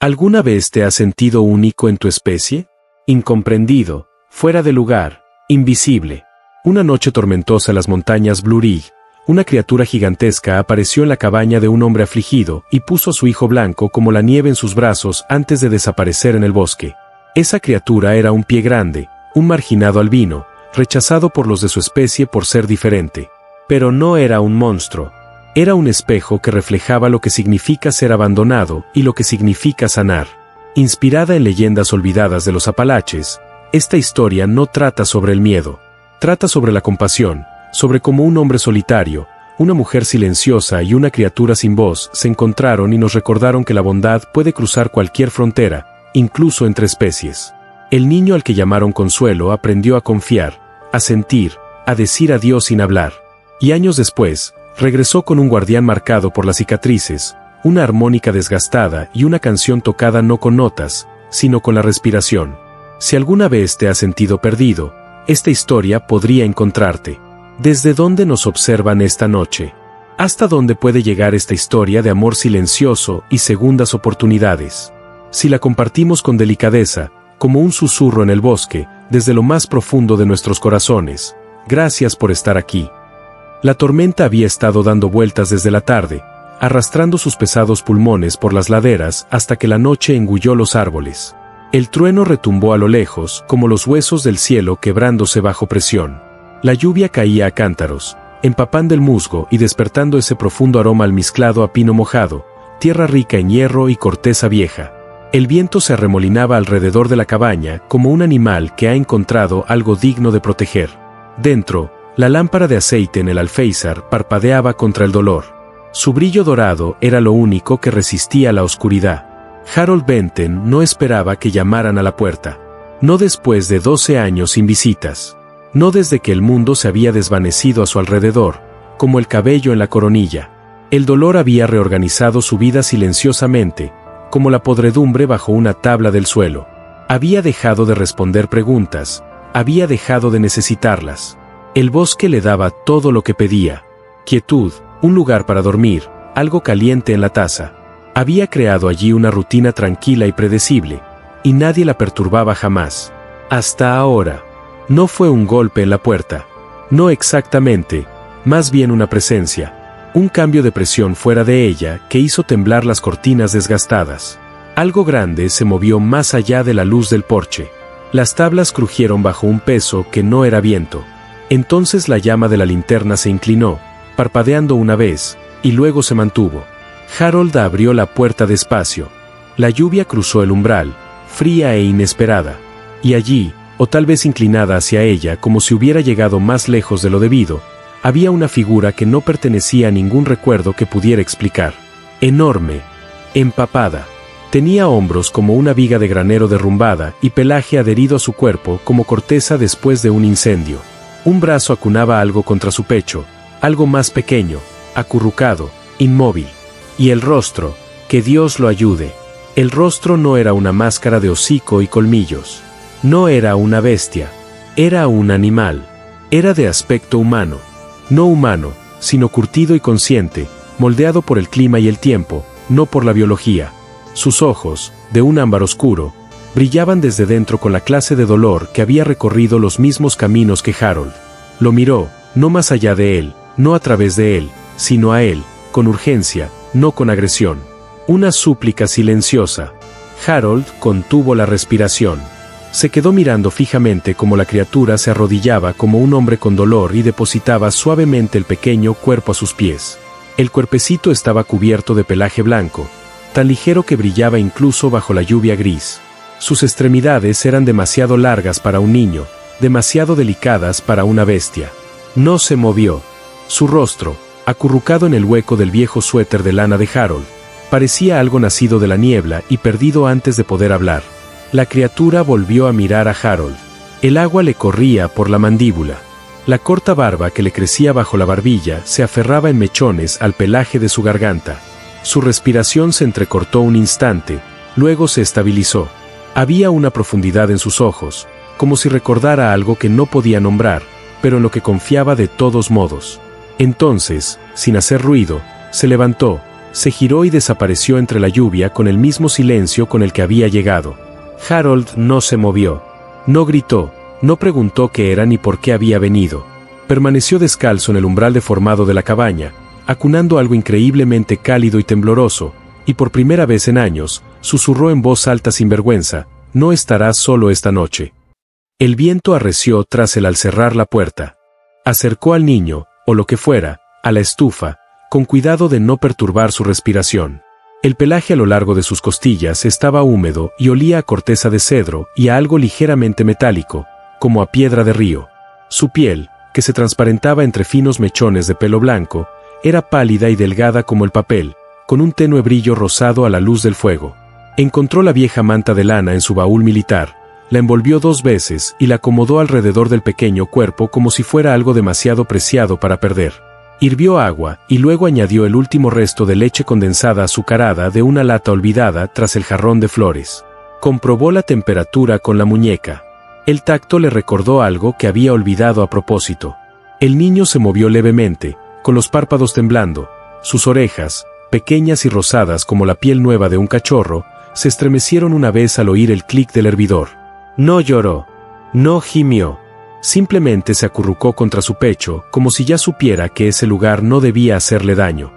¿Alguna vez te has sentido único en tu especie? Incomprendido, fuera de lugar, invisible. Una noche tormentosa en las montañas Blue Ridge, una criatura gigantesca apareció en la cabaña de un hombre afligido y puso a su hijo blanco como la nieve en sus brazos antes de desaparecer en el bosque. Esa criatura era un pie grande, un marginado albino, rechazado por los de su especie por ser diferente. Pero no era un monstruo. Era un espejo que reflejaba lo que significa ser abandonado y lo que significa sanar. Inspirada en leyendas olvidadas de los Apalaches, esta historia no trata sobre el miedo. Trata sobre la compasión, sobre cómo un hombre solitario, una mujer silenciosa y una criatura sin voz se encontraron y nos recordaron que la bondad puede cruzar cualquier frontera, incluso entre especies. El niño al que llamaron Consuelo aprendió a confiar, a sentir, a decir adiós sin hablar. Y años después, regresó con un guardián marcado por las cicatrices, una armónica desgastada y una canción tocada no con notas, sino con la respiración. Si alguna vez te has sentido perdido, esta historia podría encontrarte. ¿Desde dónde nos observan esta noche? ¿Hasta dónde puede llegar esta historia de amor silencioso y segundas oportunidades? Si la compartimos con delicadeza, como un susurro en el bosque, desde lo más profundo de nuestros corazones, gracias por estar aquí. La tormenta había estado dando vueltas desde la tarde, arrastrando sus pesados pulmones por las laderas hasta que la noche engulló los árboles. El trueno retumbó a lo lejos, como los huesos del cielo quebrándose bajo presión. La lluvia caía a cántaros, empapando el musgo y despertando ese profundo aroma almizclado a pino mojado, tierra rica en hierro y corteza vieja. El viento se arremolinaba alrededor de la cabaña como un animal que ha encontrado algo digno de proteger. Dentro, la lámpara de aceite en el alféizar parpadeaba contra el dolor. Su brillo dorado era lo único que resistía a la oscuridad. Harold Benton no esperaba que llamaran a la puerta. No después de 12 años sin visitas. No desde que el mundo se había desvanecido a su alrededor, como el cabello en la coronilla. El dolor había reorganizado su vida silenciosamente, como la podredumbre bajo una tabla del suelo. Había dejado de responder preguntas, había dejado de necesitarlas. El bosque le daba todo lo que pedía. Quietud, un lugar para dormir, algo caliente en la taza. Había creado allí una rutina tranquila y predecible, y nadie la perturbaba jamás. Hasta ahora. No fue un golpe en la puerta. No exactamente, más bien una presencia. Un cambio de presión fuera de ella que hizo temblar las cortinas desgastadas. Algo grande se movió más allá de la luz del porche. Las tablas crujieron bajo un peso que no era viento. Entonces la llama de la linterna se inclinó, parpadeando una vez, y luego se mantuvo. Harold abrió la puerta despacio. La lluvia cruzó el umbral, fría e inesperada. Y allí, o tal vez inclinada hacia ella como si hubiera llegado más lejos de lo debido, había una figura que no pertenecía a ningún recuerdo que pudiera explicar. Enorme, empapada. Tenía hombros como una viga de granero derrumbada y pelaje adherido a su cuerpo como corteza después de un incendio. Un brazo acunaba algo contra su pecho, algo más pequeño, acurrucado, inmóvil. Y el rostro, que Dios lo ayude. El rostro no era una máscara de hocico y colmillos. No era una bestia. Era un animal. Era de aspecto humano. No humano, sino curtido y consciente, moldeado por el clima y el tiempo, no por la biología. Sus ojos, de un ámbar oscuro, brillaban desde dentro con la clase de dolor que había recorrido los mismos caminos que Harold. Lo miró, no más allá de él, no a través de él, sino a él, con urgencia, no con agresión. Una súplica silenciosa. Harold contuvo la respiración. Se quedó mirando fijamente como la criatura se arrodillaba como un hombre con dolor y depositaba suavemente el pequeño cuerpo a sus pies. El cuerpecito estaba cubierto de pelaje blanco, tan ligero que brillaba incluso bajo la lluvia gris. Sus extremidades eran demasiado largas para un niño, demasiado delicadas para una bestia. No se movió. Su rostro, acurrucado en el hueco del viejo suéter de lana de Harold, parecía algo nacido de la niebla y perdido antes de poder hablar. La criatura volvió a mirar a Harold. El agua le corría por la mandíbula. La corta barba que le crecía bajo la barbilla se aferraba en mechones al pelaje de su garganta. Su respiración se entrecortó un instante, luego se estabilizó. Había una profundidad en sus ojos, como si recordara algo que no podía nombrar, pero en lo que confiaba de todos modos. Entonces, sin hacer ruido, se levantó, se giró y desapareció entre la lluvia con el mismo silencio con el que había llegado. Harold no se movió. No gritó, no preguntó qué era ni por qué había venido. Permaneció descalzo en el umbral deformado de la cabaña, acunando algo increíblemente cálido y tembloroso, y por primera vez en años, susurró en voz alta sin vergüenza: «No estarás solo esta noche». El viento arreció tras él al cerrar la puerta. Acercó al niño, o lo que fuera, a la estufa, con cuidado de no perturbar su respiración. El pelaje a lo largo de sus costillas estaba húmedo y olía a corteza de cedro y a algo ligeramente metálico, como a piedra de río. Su piel, que se transparentaba entre finos mechones de pelo blanco, era pálida y delgada como el papel, con un tenue brillo rosado a la luz del fuego. Encontró la vieja manta de lana en su baúl militar, la envolvió 2 veces y la acomodó alrededor del pequeño cuerpo como si fuera algo demasiado preciado para perder. Hirvió agua y luego añadió el último resto de leche condensada azucarada de una lata olvidada tras el jarrón de flores. Comprobó la temperatura con la muñeca. El tacto le recordó algo que había olvidado a propósito. El niño se movió levemente, con los párpados temblando. Sus orejas, pequeñas y rosadas como la piel nueva de un cachorro, se estremecieron una vez al oír el clic del hervidor. No lloró. No gimió. Simplemente se acurrucó contra su pecho, como si ya supiera que ese lugar no debía hacerle daño.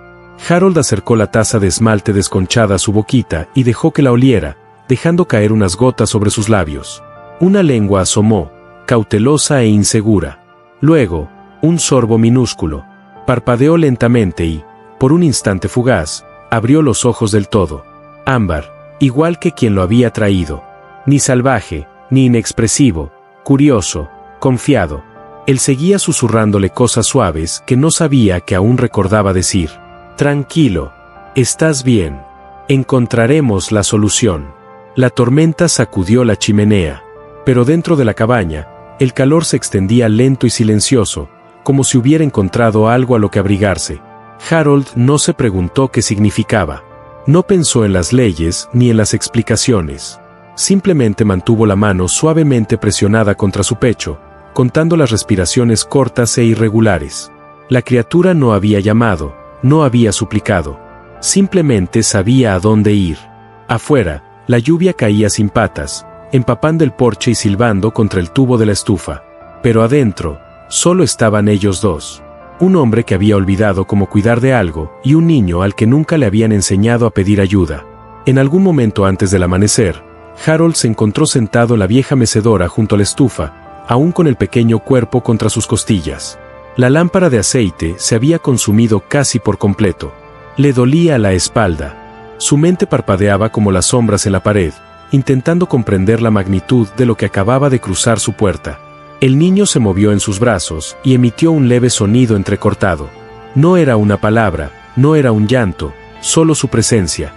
Harold acercó la taza de esmalte desconchada a su boquita y dejó que la oliera, dejando caer unas gotas sobre sus labios. Una lengua asomó, cautelosa e insegura. Luego, un sorbo minúsculo. Parpadeó lentamente y, por un instante fugaz, abrió los ojos del todo. Ámbar, igual que quien lo había traído. Ni salvaje, ni inexpresivo, curioso, confiado. Él seguía susurrándole cosas suaves que no sabía que aún recordaba decir. Tranquilo. Estás bien. Encontraremos la solución. La tormenta sacudió la chimenea. Pero dentro de la cabaña, el calor se extendía lento y silencioso, como si hubiera encontrado algo a lo que abrigarse. Harold no se preguntó qué significaba. No pensó en las leyes ni en las explicaciones. Simplemente mantuvo la mano suavemente presionada contra su pecho, contando las respiraciones cortas e irregulares. La criatura no había llamado, no había suplicado. Simplemente sabía a dónde ir. Afuera, la lluvia caía sin patas, empapando el porche y silbando contra el tubo de la estufa. Pero adentro, solo estaban ellos dos. Un hombre que había olvidado cómo cuidar de algo y un niño al que nunca le habían enseñado a pedir ayuda. En algún momento antes del amanecer, Harold se encontró sentado en la vieja mecedora junto a la estufa, aún con el pequeño cuerpo contra sus costillas. La lámpara de aceite se había consumido casi por completo. Le dolía la espalda. Su mente parpadeaba como las sombras en la pared, intentando comprender la magnitud de lo que acababa de cruzar su puerta. El niño se movió en sus brazos y emitió un leve sonido entrecortado. No era una palabra, no era un llanto, solo su presencia.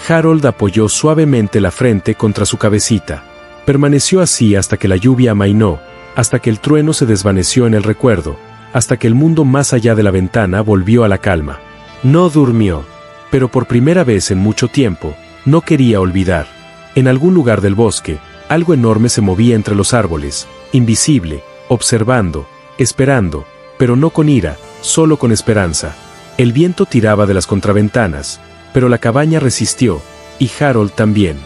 Harold apoyó suavemente la frente contra su cabecita. Permaneció así hasta que la lluvia amainó, hasta que el trueno se desvaneció en el recuerdo, hasta que el mundo más allá de la ventana volvió a la calma. No durmió, pero por primera vez en mucho tiempo, no quería olvidar. En algún lugar del bosque, algo enorme se movía entre los árboles, invisible, observando, esperando, pero no con ira, solo con esperanza. El viento tiraba de las contraventanas, pero la cabaña resistió, y Harold también.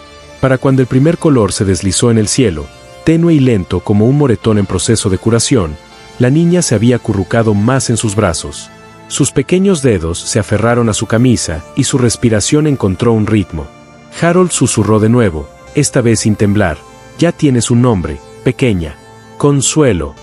Para cuando el primer color se deslizó en el cielo, tenue y lento como un moretón en proceso de curación, la niña se había acurrucado más en sus brazos. Sus pequeños dedos se aferraron a su camisa y su respiración encontró un ritmo. Harold susurró de nuevo, esta vez sin temblar, ya tienes un nombre, pequeña. Consuelo.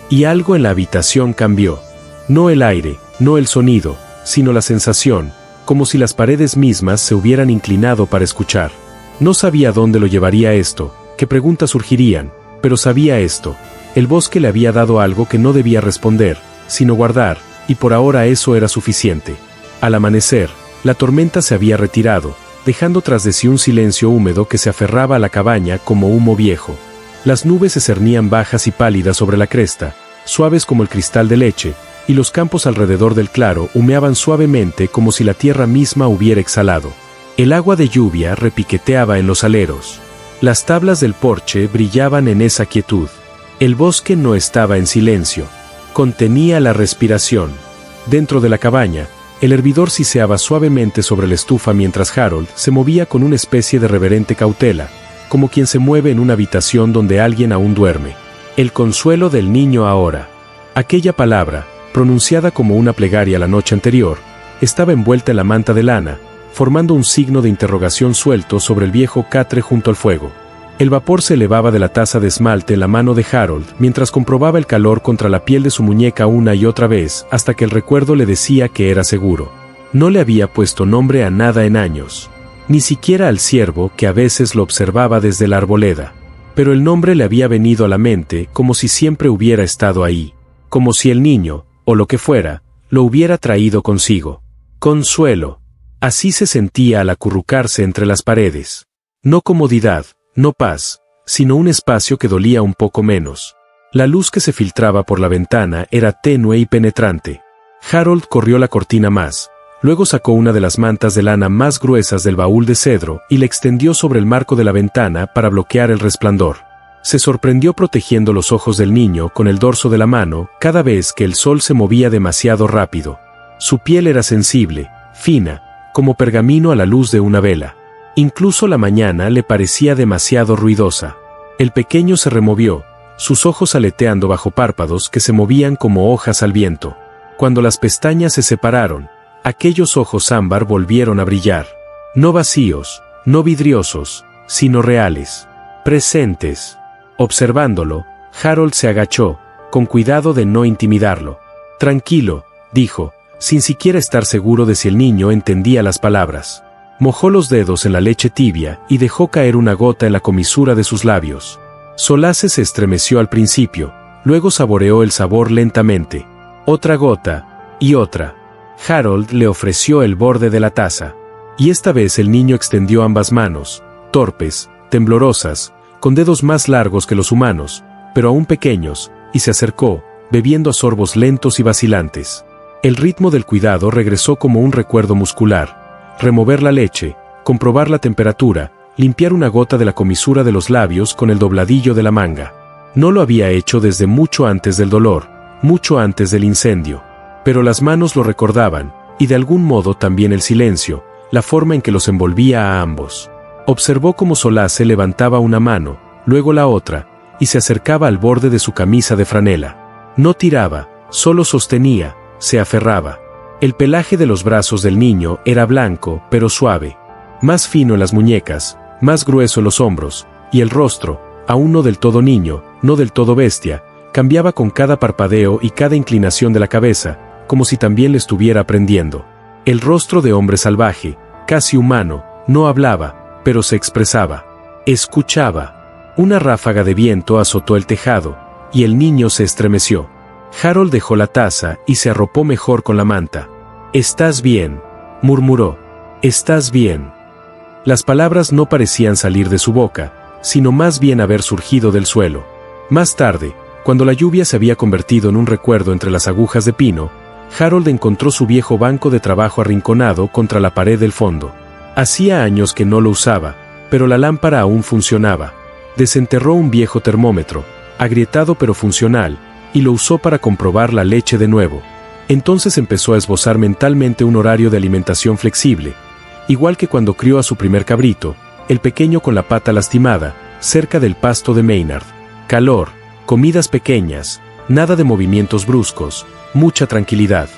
Y algo en la habitación cambió. No el aire, no el sonido, sino la sensación, como si las paredes mismas se hubieran inclinado para escuchar. No sabía dónde lo llevaría esto, qué preguntas surgirían, pero sabía esto. El bosque le había dado algo que no debía responder, sino guardar, y por ahora eso era suficiente. Al amanecer, la tormenta se había retirado, dejando tras de sí un silencio húmedo que se aferraba a la cabaña como humo viejo. Las nubes se cernían bajas y pálidas sobre la cresta, suaves como el cristal de leche, y los campos alrededor del claro humeaban suavemente como si la tierra misma hubiera exhalado. El agua de lluvia repiqueteaba en los aleros. Las tablas del porche brillaban en esa quietud. El bosque no estaba en silencio. Contenía la respiración. Dentro de la cabaña, El hervidor siseaba suavemente sobre la estufa mientras Harold se movía con una especie de reverente cautela, como quien se mueve en una habitación donde alguien aún duerme. El consuelo del niño ahora. Aquella palabra, pronunciada como una plegaria la noche anterior, estaba envuelta en la manta de lana, formando un signo de interrogación suelto sobre el viejo catre junto al fuego. El vapor se elevaba de la taza de esmalte en la mano de Harold mientras comprobaba el calor contra la piel de su muñeca una y otra vez hasta que el recuerdo le decía que era seguro. No le había puesto nombre a nada en años, ni siquiera al ciervo que a veces lo observaba desde la arboleda. Pero el nombre le había venido a la mente como si siempre hubiera estado ahí, como si el niño, o lo que fuera, lo hubiera traído consigo. Consuelo. Así se sentía al acurrucarse entre las paredes. No comodidad, no paz, sino un espacio que dolía un poco menos. La luz que se filtraba por la ventana era tenue y penetrante. Harold corrió la cortina más, luego sacó una de las mantas de lana más gruesas del baúl de cedro y la extendió sobre el marco de la ventana para bloquear el resplandor. Se sorprendió protegiendo los ojos del niño con el dorso de la mano cada vez que el sol se movía demasiado rápido. Su piel era sensible, fina, como pergamino a la luz de una vela. Incluso la mañana le parecía demasiado ruidosa. El pequeño se removió, sus ojos aleteando bajo párpados que se movían como hojas al viento. Cuando las pestañas se separaron, aquellos ojos ámbar volvieron a brillar. No vacíos, no vidriosos, sino reales, presentes. Observándolo, Harold se agachó, con cuidado de no intimidarlo. Tranquilo, dijo, sin siquiera estar seguro de si el niño entendía las palabras. Mojó los dedos en la leche tibia y dejó caer una gota en la comisura de sus labios. Solace se estremeció al principio, luego saboreó el sabor lentamente. Otra gota, y otra. Harold le ofreció el borde de la taza. Y esta vez el niño extendió ambas manos, torpes, temblorosas, con dedos más largos que los humanos, pero aún pequeños, y se acercó, bebiendo a sorbos lentos y vacilantes. El ritmo del cuidado regresó como un recuerdo muscular. Remover la leche, comprobar la temperatura, limpiar una gota de la comisura de los labios con el dobladillo de la manga. No lo había hecho desde mucho antes del dolor, mucho antes del incendio. Pero las manos lo recordaban, y de algún modo también el silencio, la forma en que los envolvía a ambos. Observó cómo Solace levantaba una mano, luego la otra, y se acercaba al borde de su camisa de franela. No tiraba, solo sostenía, se aferraba. El pelaje de los brazos del niño era blanco, pero suave. Más fino en las muñecas, más grueso en los hombros, y el rostro, aún no del todo niño, no del todo bestia, cambiaba con cada parpadeo y cada inclinación de la cabeza, como si también le estuviera aprendiendo. El rostro de hombre salvaje, casi humano, no hablaba, pero se expresaba. Escuchaba. Una ráfaga de viento azotó el tejado, y el niño se estremeció. Harold dejó la taza y se arropó mejor con la manta. «Estás bien», murmuró. «Estás bien». Las palabras no parecían salir de su boca, sino más bien haber surgido del suelo. Más tarde, cuando la lluvia se había convertido en un recuerdo entre las agujas de pino, Harold encontró su viejo banco de trabajo arrinconado contra la pared del fondo. Hacía años que no lo usaba, pero la lámpara aún funcionaba. Desenterró un viejo termómetro, agrietado pero funcional, y lo usó para comprobar la leche de nuevo. Entonces empezó a esbozar mentalmente un horario de alimentación flexible, igual que cuando crió a su primer cabrito, el pequeño con la pata lastimada, cerca del pasto de Maynard. Calor, comidas pequeñas, nada de movimientos bruscos, mucha tranquilidad.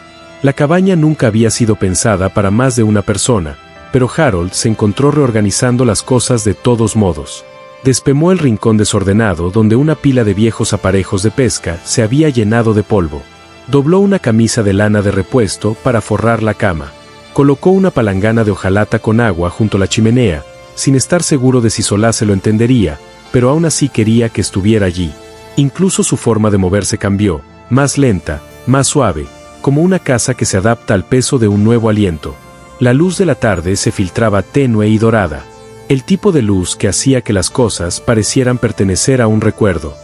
La cabaña nunca había sido pensada para más de una persona, pero Harold se encontró reorganizando las cosas de todos modos. Despemó el rincón desordenado donde una pila de viejos aparejos de pesca se había llenado de polvo. Dobló una camisa de lana de repuesto para forrar la cama. Colocó una palangana de hojalata con agua junto a la chimenea, sin estar seguro de si Solace lo entendería, pero aún así quería que estuviera allí. Incluso su forma de moverse cambió, más lenta, más suave, como una casa que se adapta al peso de un nuevo aliento. La luz de la tarde se filtraba tenue y dorada. El tipo de luz que hacía que las cosas parecieran pertenecer a un recuerdo.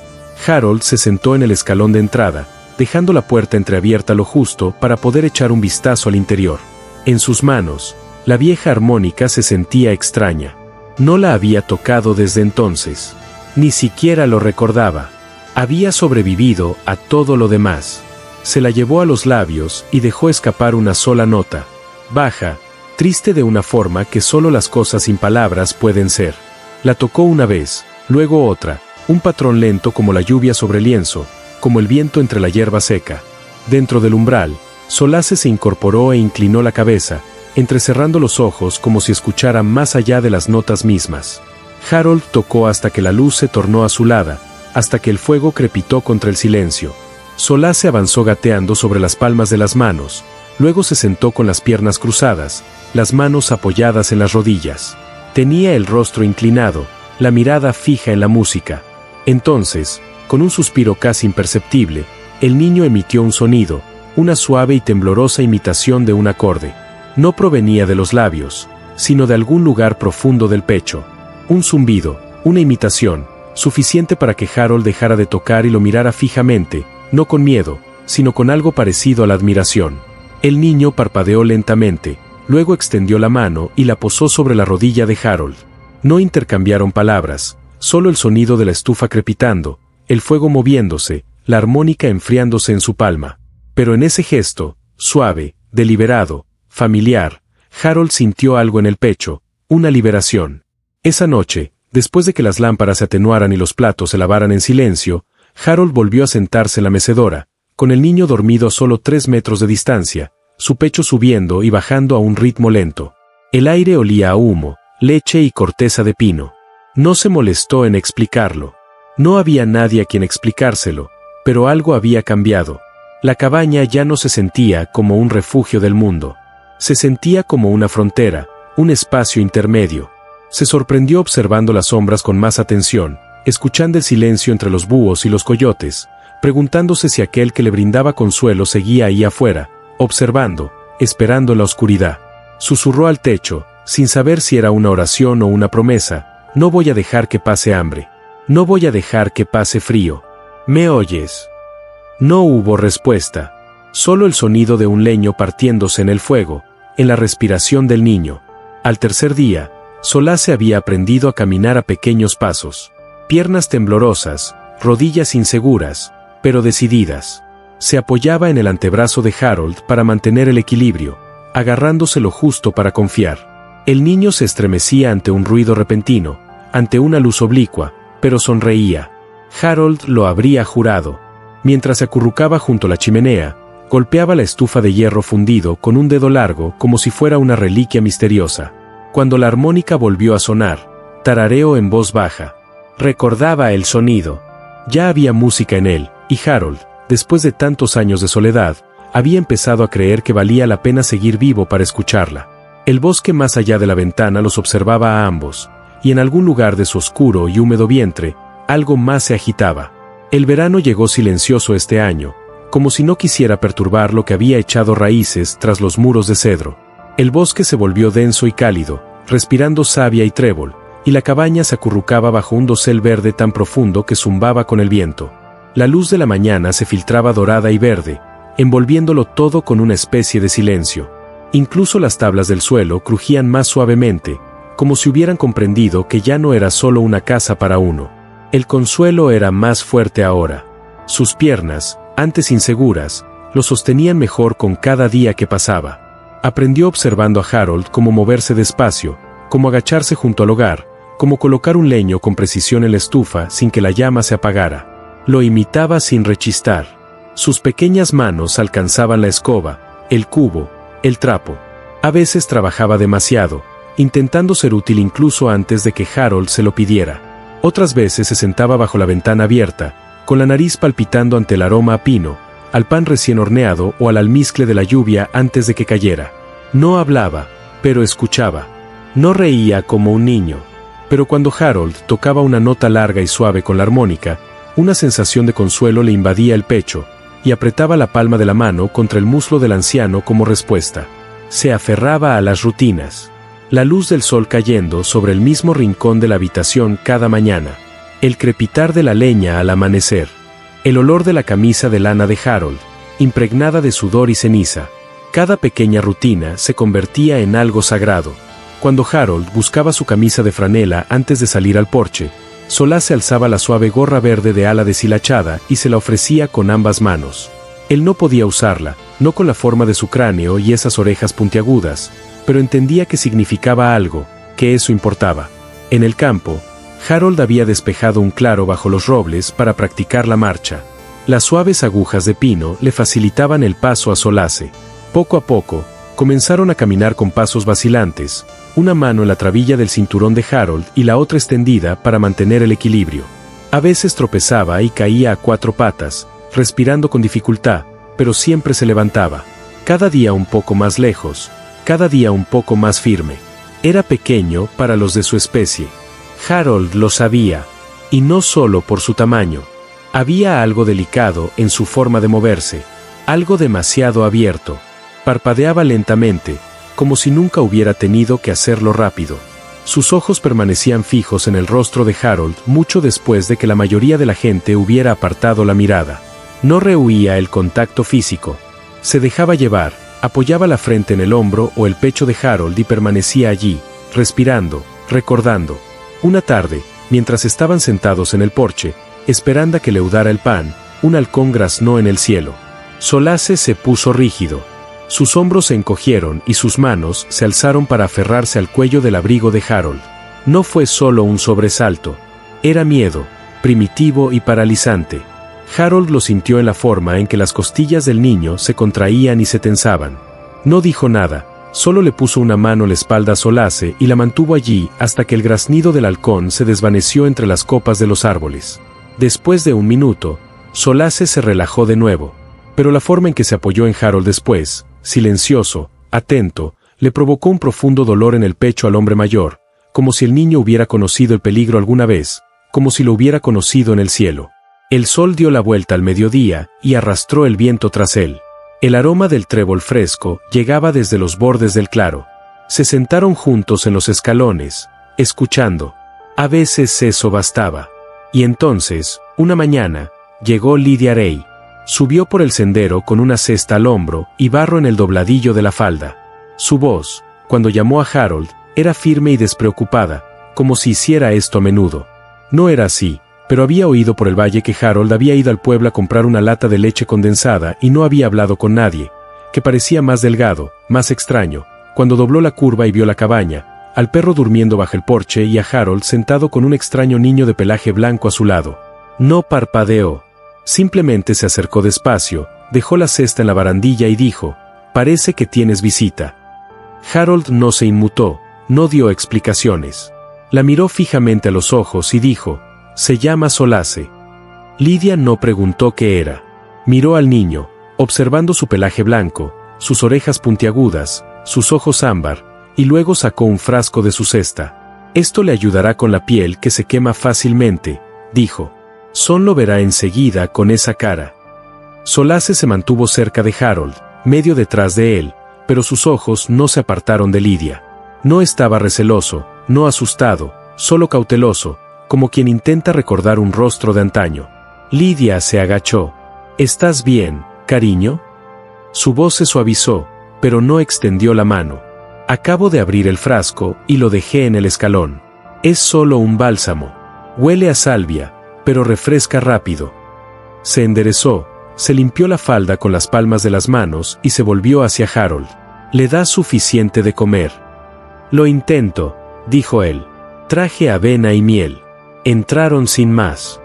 Harold se sentó en el escalón de entrada, dejando la puerta entreabierta lo justo para poder echar un vistazo al interior. En sus manos, la vieja armónica se sentía extraña. No la había tocado desde entonces. Ni siquiera lo recordaba. Había sobrevivido a todo lo demás. Se la llevó a los labios y dejó escapar una sola nota. Baja, triste de una forma que solo las cosas sin palabras pueden ser. La tocó una vez, luego otra, un patrón lento como la lluvia sobre el lienzo, como el viento entre la hierba seca. Dentro del umbral, Solace se incorporó e inclinó la cabeza, entrecerrando los ojos como si escuchara más allá de las notas mismas. Harold tocó hasta que la luz se tornó azulada, hasta que el fuego crepitó contra el silencio. Solace avanzó gateando sobre las palmas de las manos, luego se sentó con las piernas cruzadas, las manos apoyadas en las rodillas. Tenía el rostro inclinado, la mirada fija en la música. Entonces, con un suspiro casi imperceptible, el niño emitió un sonido, una suave y temblorosa imitación de un acorde. No provenía de los labios, sino de algún lugar profundo del pecho. Un zumbido, una imitación, suficiente para que Harold dejara de tocar y lo mirara fijamente, no con miedo, sino con algo parecido a la admiración. El niño parpadeó lentamente, luego extendió la mano y la posó sobre la rodilla de Harold. No intercambiaron palabras, solo el sonido de la estufa crepitando, el fuego moviéndose, la armónica enfriándose en su palma. Pero en ese gesto, suave, deliberado, familiar, Harold sintió algo en el pecho, una liberación. Esa noche, después de que las lámparas se atenuaran y los platos se lavaran en silencio, Harold volvió a sentarse en la mecedora, con el niño dormido a solo 3 metros de distancia, su pecho subiendo y bajando a un ritmo lento. El aire olía a humo, leche y corteza de pino. No se molestó en explicarlo. No había nadie a quien explicárselo, pero algo había cambiado. La cabaña ya no se sentía como un refugio del mundo. Se sentía como una frontera, un espacio intermedio. Se sorprendió observando las sombras con más atención, escuchando el silencio entre los búhos y los coyotes, preguntándose si aquel que le brindaba consuelo seguía ahí afuera, observando, esperando la oscuridad. Susurró al techo, sin saber si era una oración o una promesa: no voy a dejar que pase hambre. No voy a dejar que pase frío. ¿Me oyes? No hubo respuesta. Solo el sonido de un leño partiéndose en el fuego, en la respiración del niño. Al tercer día, Solace había aprendido a caminar a pequeños pasos. Piernas temblorosas, rodillas inseguras, pero decididas. Se apoyaba en el antebrazo de Harold para mantener el equilibrio, agarrándose lo justo para confiar. El niño se estremecía ante un ruido repentino, ante una luz oblicua, pero sonreía. Harold lo habría jurado. Mientras se acurrucaba junto a la chimenea, golpeaba la estufa de hierro fundido con un dedo largo como si fuera una reliquia misteriosa. Cuando la armónica volvió a sonar, tarareó en voz baja. Recordaba el sonido. Ya había música en él, y Harold, después de tantos años de soledad, había empezado a creer que valía la pena seguir vivo para escucharla. El bosque más allá de la ventana los observaba a ambos, y en algún lugar de su oscuro y húmedo vientre, algo más se agitaba. El verano llegó silencioso este año, como si no quisiera perturbar lo que había echado raíces tras los muros de cedro. El bosque se volvió denso y cálido, respirando savia y trébol, y la cabaña se acurrucaba bajo un dosel verde tan profundo que zumbaba con el viento. La luz de la mañana se filtraba dorada y verde, envolviéndolo todo con una especie de silencio. Incluso las tablas del suelo crujían más suavemente, como si hubieran comprendido que ya no era solo una casa para uno. El consuelo era más fuerte ahora. Sus piernas, antes inseguras, lo sostenían mejor con cada día que pasaba. Aprendió observando a Harold cómo moverse despacio, cómo agacharse junto al hogar, cómo colocar un leño con precisión en la estufa sin que la llama se apagara. Lo imitaba sin rechistar. Sus pequeñas manos alcanzaban la escoba, el cubo, el trapo. A veces trabajaba demasiado, intentando ser útil incluso antes de que Harold se lo pidiera. Otras veces se sentaba bajo la ventana abierta, con la nariz palpitando ante el aroma a pino, al pan recién horneado o al almizcle de la lluvia antes de que cayera. No hablaba, pero escuchaba. No reía como un niño. Pero cuando Harold tocaba una nota larga y suave con la armónica, una sensación de consuelo le invadía el pecho, y apretaba la palma de la mano contra el muslo del anciano como respuesta. Se aferraba a las rutinas. La luz del sol cayendo sobre el mismo rincón de la habitación cada mañana. El crepitar de la leña al amanecer. El olor de la camisa de lana de Harold, impregnada de sudor y ceniza. Cada pequeña rutina se convertía en algo sagrado. Cuando Harold buscaba su camisa de franela antes de salir al porche, Solace alzaba la suave gorra verde de ala deshilachada y se la ofrecía con ambas manos. Él no podía usarla, no con la forma de su cráneo y esas orejas puntiagudas, pero entendía que significaba algo, que eso importaba. En el campo, Harold había despejado un claro bajo los robles para practicar la marcha. Las suaves agujas de pino le facilitaban el paso a Solace. Poco a poco, comenzaron a caminar con pasos vacilantes, una mano en la trabilla del cinturón de Harold y la otra extendida para mantener el equilibrio. A veces tropezaba y caía a 4 patas, respirando con dificultad, pero siempre se levantaba. Cada día un poco más lejos, cada día un poco más firme. Era pequeño para los de su especie. Harold lo sabía, y no solo por su tamaño. Había algo delicado en su forma de moverse, algo demasiado abierto. Parpadeaba lentamente, como si nunca hubiera tenido que hacerlo rápido. Sus ojos permanecían fijos en el rostro de Harold mucho después de que la mayoría de la gente hubiera apartado la mirada. No rehuía el contacto físico. Se dejaba llevar, apoyaba la frente en el hombro o el pecho de Harold y permanecía allí, respirando, recordando. Una tarde, mientras estaban sentados en el porche, esperando a que leudara el pan, un halcón graznó en el cielo. Solace se puso rígido. Sus hombros se encogieron y sus manos se alzaron para aferrarse al cuello del abrigo de Harold. No fue solo un sobresalto. Era miedo, primitivo y paralizante. Harold lo sintió en la forma en que las costillas del niño se contraían y se tensaban. No dijo nada, solo le puso una mano en la espalda a Solace y la mantuvo allí hasta que el graznido del halcón se desvaneció entre las copas de los árboles. Después de un minuto, Solace se relajó de nuevo, pero la forma en que se apoyó en Harold después, silencioso, atento, le provocó un profundo dolor en el pecho al hombre mayor, como si el niño hubiera conocido el peligro alguna vez, como si lo hubiera conocido en el cielo. El sol dio la vuelta al mediodía y arrastró el viento tras él. El aroma del trébol fresco llegaba desde los bordes del claro. Se sentaron juntos en los escalones, escuchando. A veces eso bastaba. Y entonces, una mañana, llegó Lydia Ray. Subió por el sendero con una cesta al hombro y barro en el dobladillo de la falda. Su voz, cuando llamó a Harold, era firme y despreocupada, como si hiciera esto a menudo. No era así, pero había oído por el valle que Harold había ido al pueblo a comprar una lata de leche condensada y no había hablado con nadie, que parecía más delgado, más extraño, cuando dobló la curva y vio la cabaña, al perro durmiendo bajo el porche y a Harold sentado con un extraño niño de pelaje blanco a su lado. No parpadeó. Simplemente se acercó despacio, dejó la cesta en la barandilla y dijo, «Parece que tienes visita». Harold no se inmutó, no dio explicaciones. La miró fijamente a los ojos y dijo, «Se llama Solace». Lydia no preguntó qué era. Miró al niño, observando su pelaje blanco, sus orejas puntiagudas, sus ojos ámbar, y luego sacó un frasco de su cesta. «Esto le ayudará con la piel que se quema fácilmente», dijo. Son lo verá enseguida con esa cara. Solace se mantuvo cerca de Harold, medio detrás de él, pero sus ojos no se apartaron de Lydia. No estaba receloso, no asustado, solo cauteloso, como quien intenta recordar un rostro de antaño. Lydia se agachó. ¿Estás bien, cariño? Su voz se suavizó, pero no extendió la mano. Acabo de abrir el frasco y lo dejé en el escalón. Es solo un bálsamo. Huele a salvia, pero refresca rápido. Se enderezó, se limpió la falda con las palmas de las manos y se volvió hacia Harold. «¿Le das suficiente de comer?» «Lo intento», dijo él. «Traje avena y miel». Entraron sin más.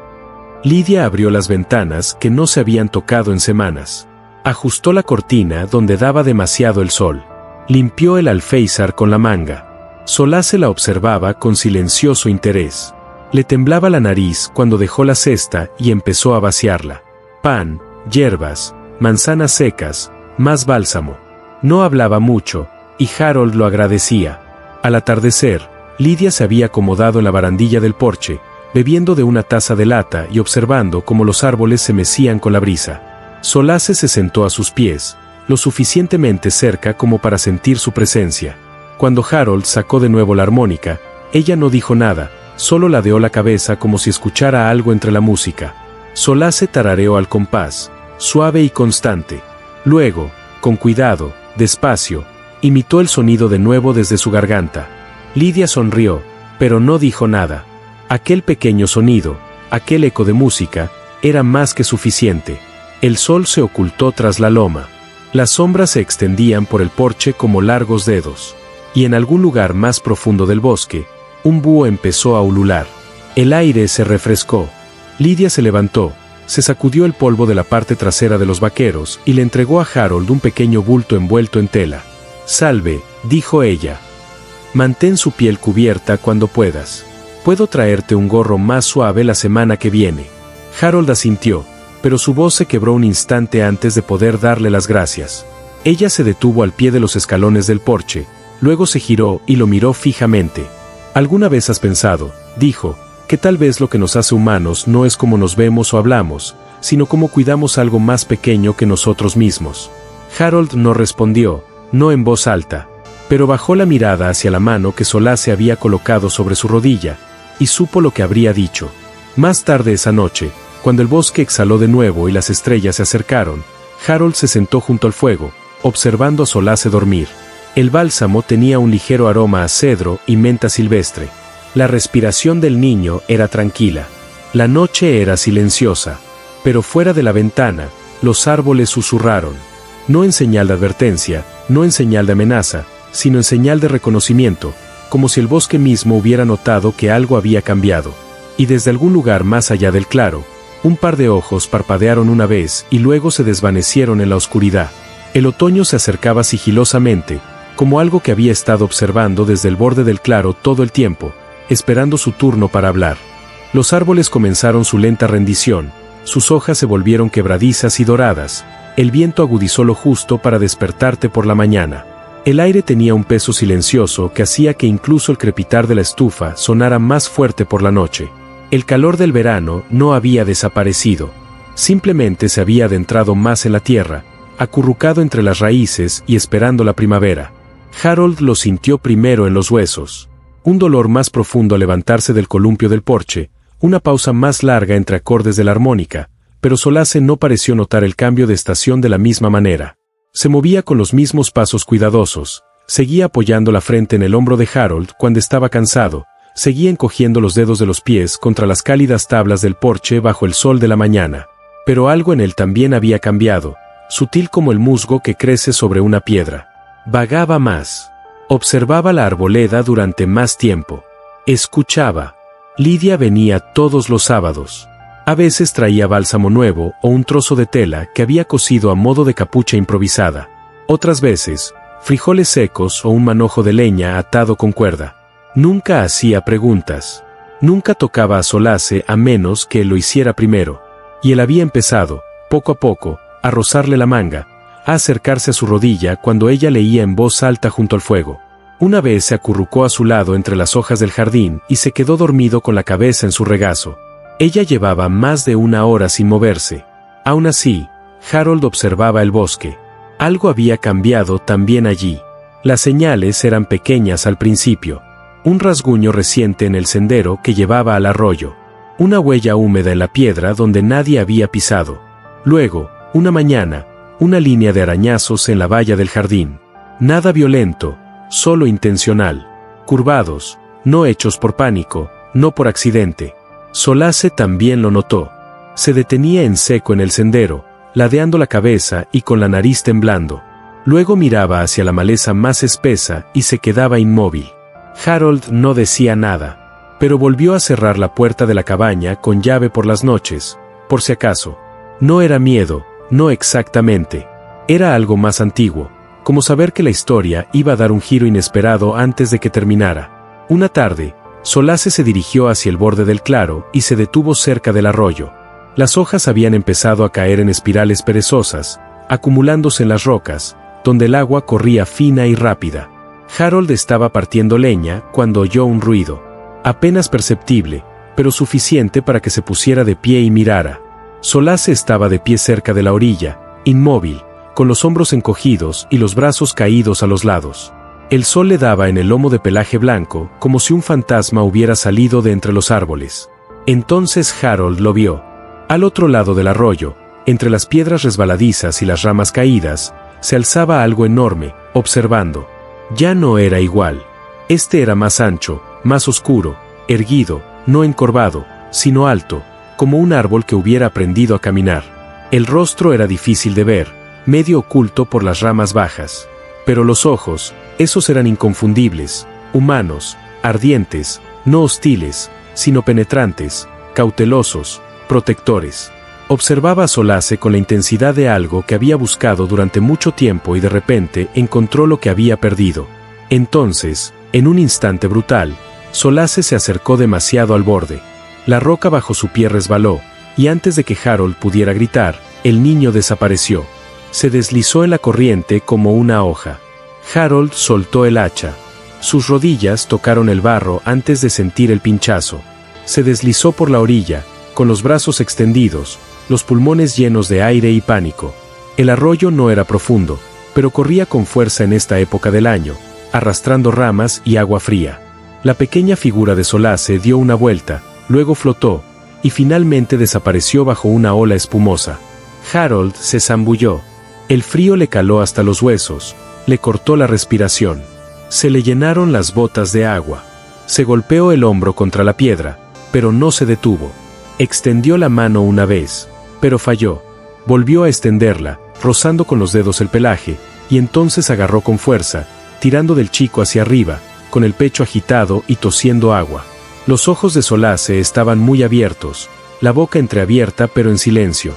Lydia abrió las ventanas que no se habían tocado en semanas. Ajustó la cortina donde daba demasiado el sol. Limpió el alféizar con la manga. Solace la observaba con silencioso interés. Le temblaba la nariz cuando dejó la cesta y empezó a vaciarla. Pan, hierbas, manzanas secas, más bálsamo. No hablaba mucho, y Harold lo agradecía. Al atardecer, Lydia se había acomodado en la barandilla del porche, bebiendo de una taza de lata y observando cómo los árboles se mecían con la brisa. Solace se sentó a sus pies, lo suficientemente cerca como para sentir su presencia. Cuando Harold sacó de nuevo la armónica, ella no dijo nada, solo ladeó la cabeza como si escuchara algo entre la música. Solace tarareó al compás, suave y constante. Luego, con cuidado, despacio, imitó el sonido de nuevo desde su garganta. Lydia sonrió, pero no dijo nada. Aquel pequeño sonido, aquel eco de música, era más que suficiente. El sol se ocultó tras la loma. Las sombras se extendían por el porche como largos dedos. Y en algún lugar más profundo del bosque, un búho empezó a ulular. El aire se refrescó. Lidia se levantó, se sacudió el polvo de la parte trasera de los vaqueros y le entregó a Harold un pequeño bulto envuelto en tela. «Salve», dijo ella. «Mantén su piel cubierta cuando puedas. Puedo traerte un gorro más suave la semana que viene». Harold asintió, pero su voz se quebró un instante antes de poder darle las gracias. Ella se detuvo al pie de los escalones del porche, luego se giró y lo miró fijamente. «¿Alguna vez has pensado», dijo, «que tal vez lo que nos hace humanos no es cómo nos vemos o hablamos, sino cómo cuidamos algo más pequeño que nosotros mismos?» Harold no respondió, no en voz alta, pero bajó la mirada hacia la mano que Solace había colocado sobre su rodilla, y supo lo que habría dicho. Más tarde esa noche, cuando el bosque exhaló de nuevo y las estrellas se acercaron, Harold se sentó junto al fuego, observando a Solace dormir. El bálsamo tenía un ligero aroma a cedro y menta silvestre. La respiración del niño era tranquila. La noche era silenciosa, pero fuera de la ventana, los árboles susurraron. No en señal de advertencia, no en señal de amenaza, sino en señal de reconocimiento, como si el bosque mismo hubiera notado que algo había cambiado. Y desde algún lugar más allá del claro, un par de ojos parpadearon una vez y luego se desvanecieron en la oscuridad. El otoño se acercaba sigilosamente, como algo que había estado observando desde el borde del claro todo el tiempo, esperando su turno para hablar. Los árboles comenzaron su lenta rendición, sus hojas se volvieron quebradizas y doradas, el viento agudizó lo justo para despertarte por la mañana. El aire tenía un peso silencioso que hacía que incluso el crepitar de la estufa sonara más fuerte por la noche. El calor del verano no había desaparecido, simplemente se había adentrado más en la tierra, acurrucado entre las raíces y esperando la primavera. Harold lo sintió primero en los huesos. Un dolor más profundo al levantarse del columpio del porche, una pausa más larga entre acordes de la armónica, pero Solace no pareció notar el cambio de estación de la misma manera. Se movía con los mismos pasos cuidadosos, seguía apoyando la frente en el hombro de Harold cuando estaba cansado, seguía encogiendo los dedos de los pies contra las cálidas tablas del porche bajo el sol de la mañana. Pero algo en él también había cambiado, sutil como el musgo que crece sobre una piedra. Vagaba más. Observaba la arboleda durante más tiempo. Escuchaba. Lidia venía todos los sábados. A veces traía bálsamo nuevo o un trozo de tela que había cosido a modo de capucha improvisada. Otras veces, frijoles secos o un manojo de leña atado con cuerda. Nunca hacía preguntas. Nunca tocaba a Solace a menos que él lo hiciera primero. Y él había empezado, poco a poco, a rozarle la manga, a acercarse a su rodilla cuando ella leía en voz alta junto al fuego. Una vez se acurrucó a su lado entre las hojas del jardín y se quedó dormido con la cabeza en su regazo. Ella llevaba más de una hora sin moverse. Aún así, Harold observaba el bosque. Algo había cambiado también allí. Las señales eran pequeñas al principio. Un rasguño reciente en el sendero que llevaba al arroyo. Una huella húmeda en la piedra donde nadie había pisado. Luego, una mañana, una línea de arañazos en la valla del jardín. Nada violento, solo intencional. Curvados, no hechos por pánico, no por accidente. Solace también lo notó. Se detenía en seco en el sendero, ladeando la cabeza y con la nariz temblando. Luego miraba hacia la maleza más espesa y se quedaba inmóvil. Harold no decía nada, pero volvió a cerrar la puerta de la cabaña con llave por las noches, por si acaso. No era miedo, no exactamente. Era algo más antiguo, como saber que la historia iba a dar un giro inesperado antes de que terminara. Una tarde, Solace se dirigió hacia el borde del claro y se detuvo cerca del arroyo. Las hojas habían empezado a caer en espirales perezosas, acumulándose en las rocas, donde el agua corría fina y rápida. Harold estaba partiendo leña cuando oyó un ruido. Apenas perceptible, pero suficiente para que se pusiera de pie y mirara. Solace estaba de pie cerca de la orilla, inmóvil, con los hombros encogidos y los brazos caídos a los lados. El sol le daba en el lomo de pelaje blanco, como si un fantasma hubiera salido de entre los árboles. Entonces Harold lo vio. Al otro lado del arroyo, entre las piedras resbaladizas y las ramas caídas, se alzaba algo enorme, observando. Ya no era igual. Este era más ancho, más oscuro, erguido, no encorvado, sino alto, como un árbol que hubiera aprendido a caminar. El rostro era difícil de ver, medio oculto por las ramas bajas. Pero los ojos, esos eran inconfundibles, humanos, ardientes, no hostiles, sino penetrantes, cautelosos, protectores. Observaba a Solace con la intensidad de algo que había buscado durante mucho tiempo y de repente encontró lo que había perdido. Entonces, en un instante brutal, Solace se acercó demasiado al borde. La roca bajo su pie resbaló, y antes de que Harold pudiera gritar, el niño desapareció. Se deslizó en la corriente como una hoja. Harold soltó el hacha. Sus rodillas tocaron el barro antes de sentir el pinchazo. Se deslizó por la orilla, con los brazos extendidos, los pulmones llenos de aire y pánico. El arroyo no era profundo, pero corría con fuerza en esta época del año, arrastrando ramas y agua fría. La pequeña figura de Solace dio una vuelta, luego flotó, y finalmente desapareció bajo una ola espumosa. Harold se zambulló. El frío le caló hasta los huesos, le cortó la respiración. Se le llenaron las botas de agua. Se golpeó el hombro contra la piedra, pero no se detuvo. Extendió la mano una vez, pero falló. Volvió a extenderla, rozando con los dedos el pelaje, y entonces agarró con fuerza, tirando del chico hacia arriba, con el pecho agitado y tosiendo agua. Los ojos de Solace estaban muy abiertos, la boca entreabierta pero en silencio.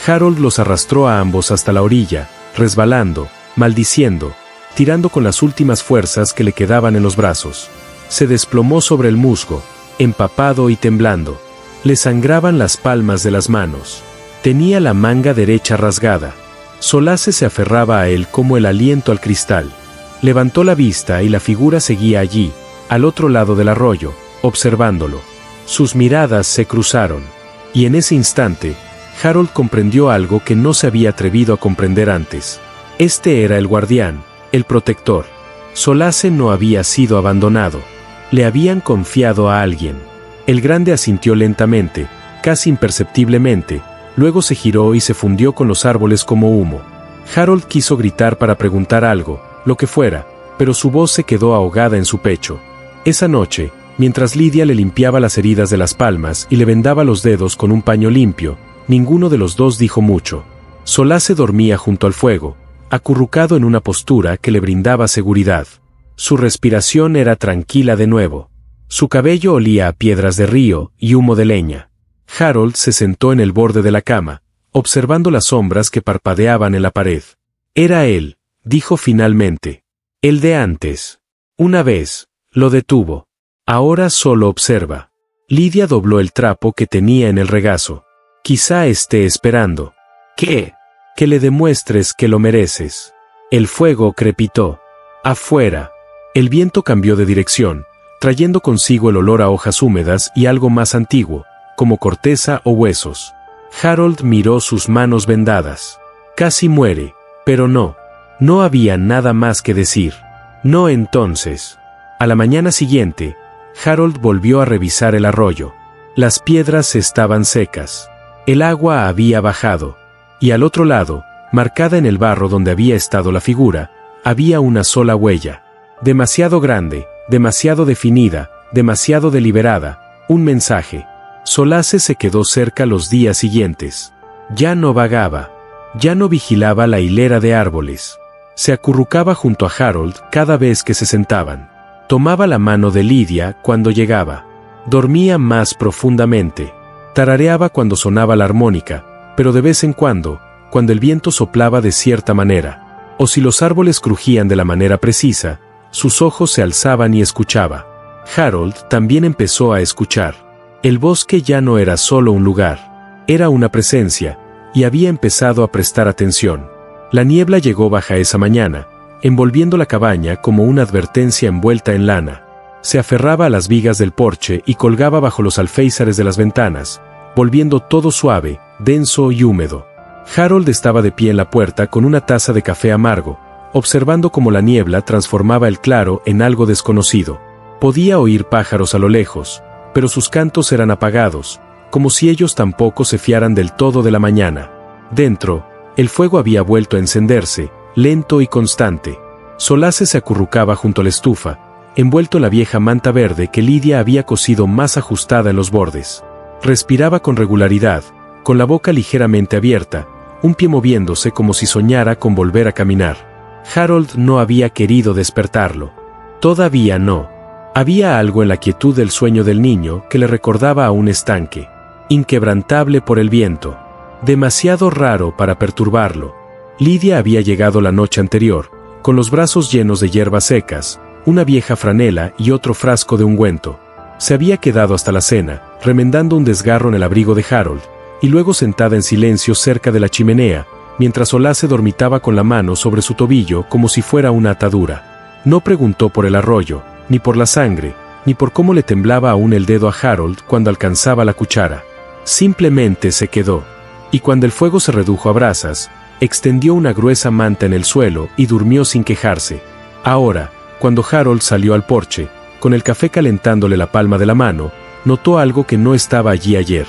Harold los arrastró a ambos hasta la orilla, resbalando, maldiciendo, tirando con las últimas fuerzas que le quedaban en los brazos. Se desplomó sobre el musgo, empapado y temblando. Le sangraban las palmas de las manos. Tenía la manga derecha rasgada. Solace se aferraba a él como el aliento al cristal. Levantó la vista y la figura seguía allí, al otro lado del arroyo, observándolo. Sus miradas se cruzaron. Y en ese instante, Harold comprendió algo que no se había atrevido a comprender antes. Este era el guardián, el protector. Solace no había sido abandonado. Le habían confiado a alguien. El grande asintió lentamente, casi imperceptiblemente, luego se giró y se fundió con los árboles como humo. Harold quiso gritar para preguntar algo, lo que fuera, pero su voz se quedó ahogada en su pecho. Esa noche, mientras Lidia le limpiaba las heridas de las palmas y le vendaba los dedos con un paño limpio, ninguno de los dos dijo mucho. Solace dormía junto al fuego, acurrucado en una postura que le brindaba seguridad. Su respiración era tranquila de nuevo. Su cabello olía a piedras de río y humo de leña. Harold se sentó en el borde de la cama, observando las sombras que parpadeaban en la pared. Era él, dijo finalmente. El de antes. Una vez, lo detuvo. Ahora solo observa. Lidia dobló el trapo que tenía en el regazo. Quizá esté esperando. ¿Qué? Que le demuestres que lo mereces. El fuego crepitó. Afuera. El viento cambió de dirección, trayendo consigo el olor a hojas húmedas y algo más antiguo, como corteza o huesos. Harold miró sus manos vendadas. Casi muere, pero no. No había nada más que decir. No entonces. A la mañana siguiente, Harold volvió a revisar el arroyo. Las piedras estaban secas. El agua había bajado. Y al otro lado, marcada en el barro donde había estado la figura, había una sola huella. Demasiado grande, demasiado definida, demasiado deliberada, un mensaje. Solace se quedó cerca los días siguientes. Ya no vagaba. Ya no vigilaba la hilera de árboles. Se acurrucaba junto a Harold cada vez que se sentaban. Tomaba la mano de Lidia cuando llegaba. Dormía más profundamente. Tarareaba cuando sonaba la armónica, pero de vez en cuando el viento soplaba de cierta manera, o si los árboles crujían de la manera precisa, sus ojos se alzaban y escuchaba. Harold también empezó a escuchar. El bosque ya no era solo un lugar, era una presencia, y había empezado a prestar atención. La niebla llegó baja esa mañana, envolviendo la cabaña como una advertencia envuelta en lana. Se aferraba a las vigas del porche y colgaba bajo los alféizares de las ventanas, volviendo todo suave, denso y húmedo. Harold estaba de pie en la puerta con una taza de café amargo, observando cómo la niebla transformaba el claro en algo desconocido. Podía oír pájaros a lo lejos, pero sus cantos eran apagados, como si ellos tampoco se fiaran del todo de la mañana. Dentro, el fuego había vuelto a encenderse, lento y constante. Solace se acurrucaba junto a la estufa, envuelto en la vieja manta verde que Lidia había cosido más ajustada en los bordes. Respiraba con regularidad, con la boca ligeramente abierta, un pie moviéndose como si soñara con volver a caminar. Harold no había querido despertarlo. Todavía no. Había algo en la quietud del sueño del niño que le recordaba a un estanque, inquebrantable por el viento, demasiado raro para perturbarlo. Lidia había llegado la noche anterior, con los brazos llenos de hierbas secas, una vieja franela y otro frasco de ungüento. Se había quedado hasta la cena, remendando un desgarro en el abrigo de Harold, y luego sentada en silencio cerca de la chimenea, mientras Solace dormitaba con la mano sobre su tobillo como si fuera una atadura. No preguntó por el arroyo, ni por la sangre, ni por cómo le temblaba aún el dedo a Harold cuando alcanzaba la cuchara. Simplemente se quedó. Y cuando el fuego se redujo a brasas, extendió una gruesa manta en el suelo y durmió sin quejarse. Ahora, cuando Harold salió al porche, con el café calentándole la palma de la mano, notó algo que no estaba allí ayer.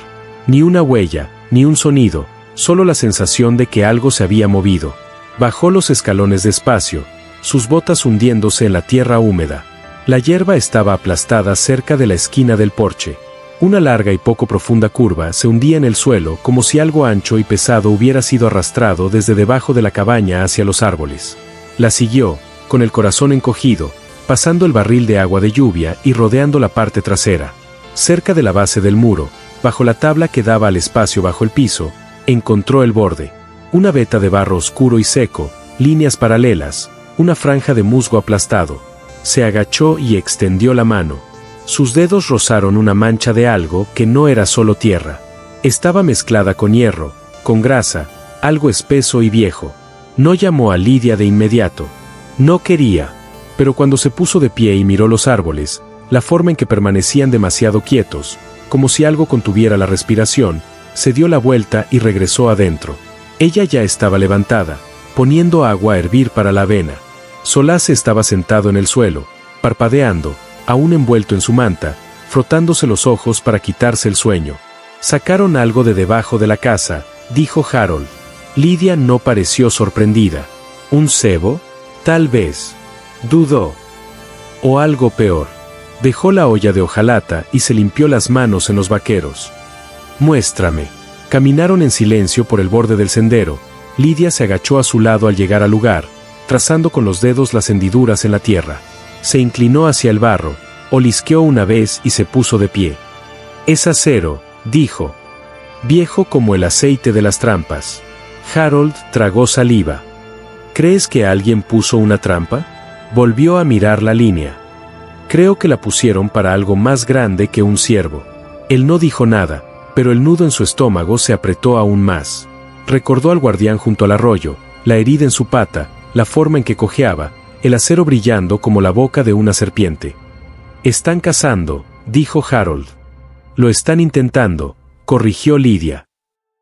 Ni una huella, ni un sonido, solo la sensación de que algo se había movido. Bajó los escalones despacio, sus botas hundiéndose en la tierra húmeda. La hierba estaba aplastada cerca de la esquina del porche. Una larga y poco profunda curva se hundía en el suelo como si algo ancho y pesado hubiera sido arrastrado desde debajo de la cabaña hacia los árboles. La siguió, con el corazón encogido, pasando el barril de agua de lluvia y rodeando la parte trasera. Cerca de la base del muro, bajo la tabla que daba al espacio bajo el piso, encontró el borde. Una veta de barro oscuro y seco, líneas paralelas, una franja de musgo aplastado. Se agachó y extendió la mano. Sus dedos rozaron una mancha de algo que no era solo tierra. Estaba mezclada con hierro, con grasa, algo espeso y viejo. No llamó a Lidia de inmediato. No quería. Pero cuando se puso de pie y miró los árboles, la forma en que permanecían demasiado quietos, como si algo contuviera la respiración, se dio la vuelta y regresó adentro. Ella ya estaba levantada, poniendo agua a hervir para la avena. Solace estaba sentado en el suelo, parpadeando, aún envuelto en su manta, frotándose los ojos para quitarse el sueño. Sacaron algo de debajo de la casa, dijo Harold. Lidia no pareció sorprendida. ¿Un cebo? Tal vez. Dudó. O algo peor. Dejó la olla de hojalata y se limpió las manos en los vaqueros. Muéstrame. Caminaron en silencio por el borde del sendero. Lidia se agachó a su lado al llegar al lugar, trazando con los dedos las hendiduras en la tierra. Se inclinó hacia el barro, olisqueó una vez y se puso de pie. Es acero, dijo. Viejo como el aceite de las trampas. Harold tragó saliva. ¿Crees que alguien puso una trampa? Volvió a mirar la línea. Creo que la pusieron para algo más grande que un ciervo. Él no dijo nada, pero el nudo en su estómago se apretó aún más. Recordó al guardián junto al arroyo, la herida en su pata, la forma en que cojeaba, el acero brillando como la boca de una serpiente. Están cazando, dijo Harold. Lo están intentando, corrigió Lidia.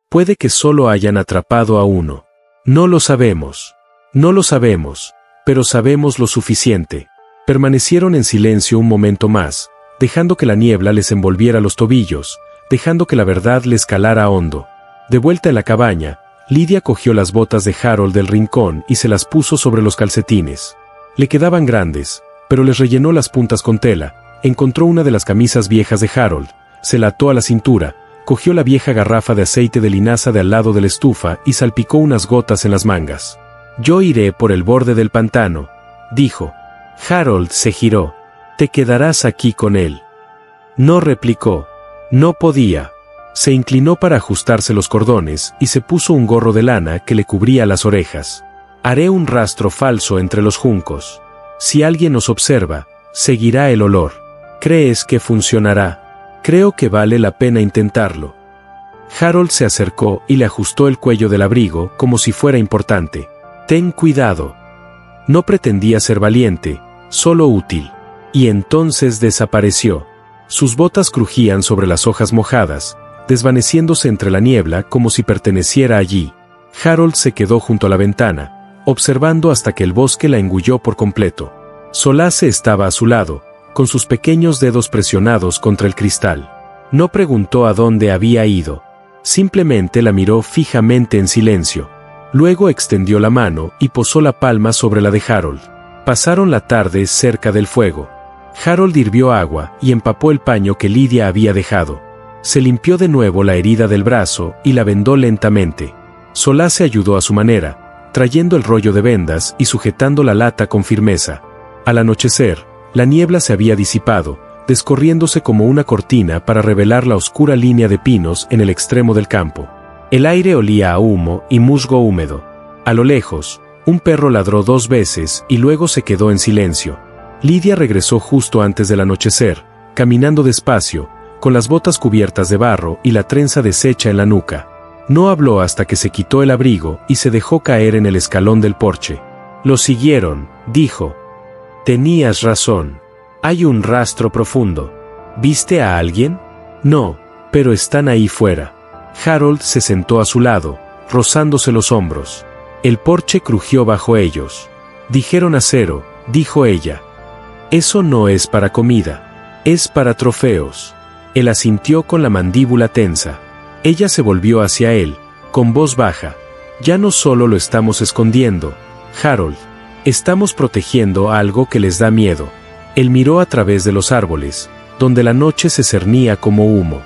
Puede que solo hayan atrapado a uno. No lo sabemos. No lo sabemos, pero sabemos lo suficiente. Permanecieron en silencio un momento más, dejando que la niebla les envolviera los tobillos, dejando que la verdad les calara hondo. De vuelta en la cabaña, Lidia cogió las botas de Harold del rincón y se las puso sobre los calcetines. Le quedaban grandes, pero les rellenó las puntas con tela. Encontró una de las camisas viejas de Harold, se la ató a la cintura, cogió la vieja garrafa de aceite de linaza de al lado de la estufa y salpicó unas gotas en las mangas. Yo iré por el borde del pantano, dijo. Harold se giró. Te quedarás aquí con él. No replicó. No podía. Se inclinó para ajustarse los cordones y se puso un gorro de lana que le cubría las orejas. Haré un rastro falso entre los juncos. Si alguien nos observa, seguirá el olor. ¿Crees que funcionará? Creo que vale la pena intentarlo. Harold se acercó y le ajustó el cuello del abrigo como si fuera importante. Ten cuidado. No pretendía ser valiente, solo útil. Y entonces desapareció. Sus botas crujían sobre las hojas mojadas, desvaneciéndose entre la niebla como si perteneciera allí. Harold se quedó junto a la ventana, observando hasta que el bosque la engulló por completo. Solace estaba a su lado, con sus pequeños dedos presionados contra el cristal. No preguntó a dónde había ido. Simplemente la miró fijamente en silencio. Luego extendió la mano y posó la palma sobre la de Harold. Pasaron la tarde cerca del fuego. Harold hirvió agua y empapó el paño que Lidia había dejado. Se limpió de nuevo la herida del brazo y la vendó lentamente. Solace ayudó a su manera, trayendo el rollo de vendas y sujetando la lata con firmeza. Al anochecer, la niebla se había disipado, descorriéndose como una cortina para revelar la oscura línea de pinos en el extremo del campo. El aire olía a humo y musgo húmedo. A lo lejos, un perro ladró 2 veces y luego se quedó en silencio. Lidia regresó justo antes del anochecer, caminando despacio, con las botas cubiertas de barro y la trenza deshecha en la nuca. No habló hasta que se quitó el abrigo y se dejó caer en el escalón del porche. «Lo siguieron», dijo. «Tenías razón. Hay un rastro profundo. ¿Viste a alguien?» «No, pero están ahí fuera». Harold se sentó a su lado, rozándose los hombros. El porche crujió bajo ellos. «Dijeron acero», dijo ella. «Eso no es para comida. Es para trofeos». Él asintió con la mandíbula tensa. Ella se volvió hacia él, con voz baja. «Ya no solo lo estamos escondiendo, Harold. Estamos protegiendo a algo que les da miedo». Él miró a través de los árboles, donde la noche se cernía como humo.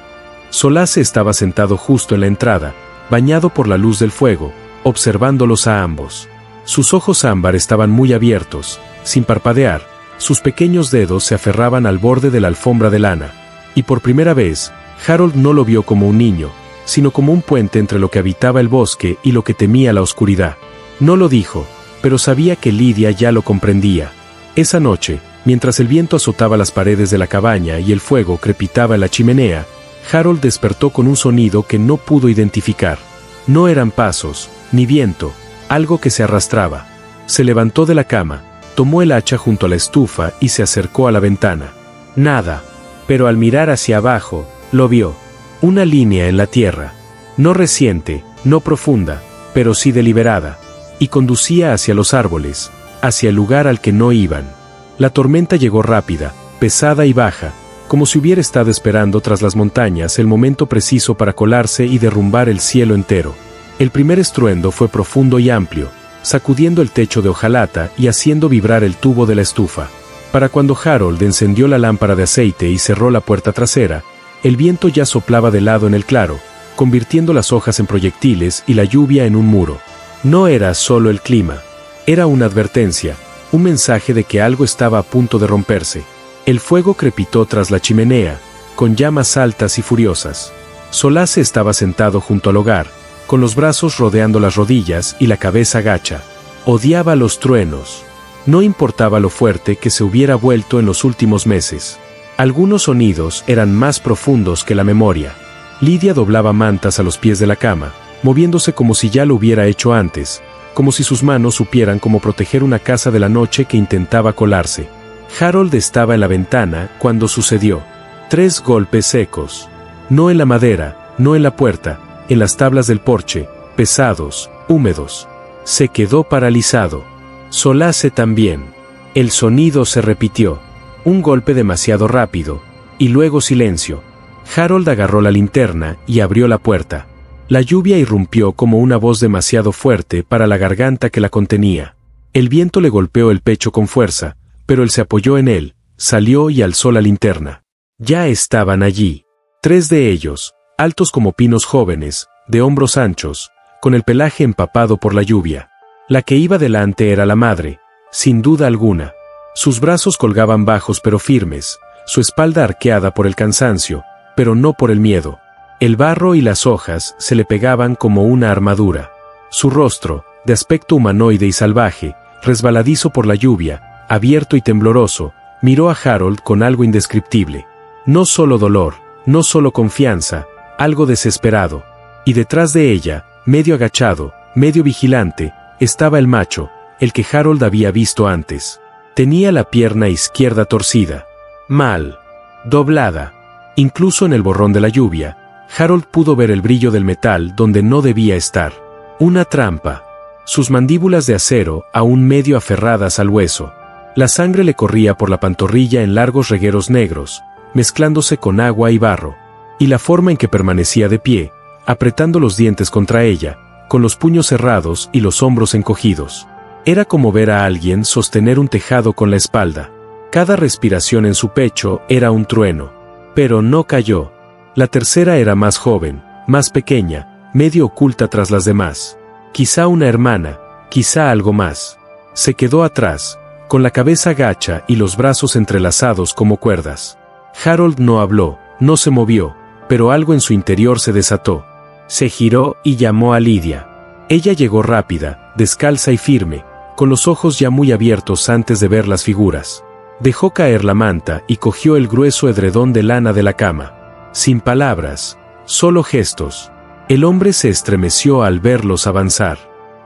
Solace estaba sentado justo en la entrada, bañado por la luz del fuego, observándolos a ambos. Sus ojos ámbar estaban muy abiertos, sin parpadear, sus pequeños dedos se aferraban al borde de la alfombra de lana. Y por primera vez, Harold no lo vio como un niño, sino como un puente entre lo que habitaba el bosque y lo que temía la oscuridad. No lo dijo, pero sabía que Lidia ya lo comprendía. Esa noche, mientras el viento azotaba las paredes de la cabaña y el fuego crepitaba en la chimenea, Harold despertó con un sonido que no pudo identificar. No eran pasos, ni viento, algo que se arrastraba. Se levantó de la cama, tomó el hacha junto a la estufa y se acercó a la ventana. Nada. Pero al mirar hacia abajo, lo vio. Una línea en la tierra. No reciente, no profunda, pero sí deliberada. Y conducía hacia los árboles, hacia el lugar al que no iban. La tormenta llegó rápida, pesada y baja, como si hubiera estado esperando tras las montañas el momento preciso para colarse y derrumbar el cielo entero. El primer estruendo fue profundo y amplio, sacudiendo el techo de hojalata y haciendo vibrar el tubo de la estufa. Para cuando Harold encendió la lámpara de aceite y cerró la puerta trasera, el viento ya soplaba de lado en el claro, convirtiendo las hojas en proyectiles y la lluvia en un muro. No era solo el clima. Era una advertencia, un mensaje de que algo estaba a punto de romperse. El fuego crepitó tras la chimenea, con llamas altas y furiosas. Solace estaba sentado junto al hogar, con los brazos rodeando las rodillas y la cabeza gacha. Odiaba los truenos. No importaba lo fuerte que se hubiera vuelto en los últimos meses. Algunos sonidos eran más profundos que la memoria. Lidia doblaba mantas a los pies de la cama, moviéndose como si ya lo hubiera hecho antes, como si sus manos supieran cómo proteger una casa de la noche que intentaba colarse. Harold estaba en la ventana cuando sucedió. 3 golpes secos. No en la madera, no en la puerta, en las tablas del porche, pesados, húmedos. Se quedó paralizado. Solace también. El sonido se repitió. Un golpe demasiado rápido, y luego silencio. Harold agarró la linterna y abrió la puerta. La lluvia irrumpió como una voz demasiado fuerte para la garganta que la contenía. El viento le golpeó el pecho con fuerza, pero él se apoyó en él, salió y alzó la linterna. Ya estaban allí. 3 de ellos, altos como pinos jóvenes, de hombros anchos, con el pelaje empapado por la lluvia. La que iba delante era la madre, sin duda alguna. Sus brazos colgaban bajos pero firmes, su espalda arqueada por el cansancio, pero no por el miedo. El barro y las hojas se le pegaban como una armadura. Su rostro, de aspecto humanoide y salvaje, resbaladizo por la lluvia, abierto y tembloroso, miró a Harold con algo indescriptible. No solo dolor, no solo confianza, algo desesperado. Y detrás de ella, medio agachado, medio vigilante, estaba el macho, el que Harold había visto antes. Tenía la pierna izquierda torcida. Mal. Doblada. Incluso en el borrón de la lluvia, Harold pudo ver el brillo del metal donde no debía estar. Una trampa. Sus mandíbulas de acero aún medio aferradas al hueso. La sangre le corría por la pantorrilla en largos regueros negros, mezclándose con agua y barro. Y la forma en que permanecía de pie, apretando los dientes contra ella, con los puños cerrados y los hombros encogidos. Era como ver a alguien sostener un tejado con la espalda. Cada respiración en su pecho era un trueno. Pero no cayó. La tercera era más joven, más pequeña, medio oculta tras las demás. Quizá una hermana, quizá algo más. Se quedó atrás, con la cabeza gacha y los brazos entrelazados como cuerdas. Harold no habló, no se movió, pero algo en su interior se desató. Se giró y llamó a Lydia. Ella llegó rápida, descalza y firme, con los ojos ya muy abiertos antes de ver las figuras. Dejó caer la manta y cogió el grueso edredón de lana de la cama. Sin palabras, solo gestos. El hombre se estremeció al verlos avanzar.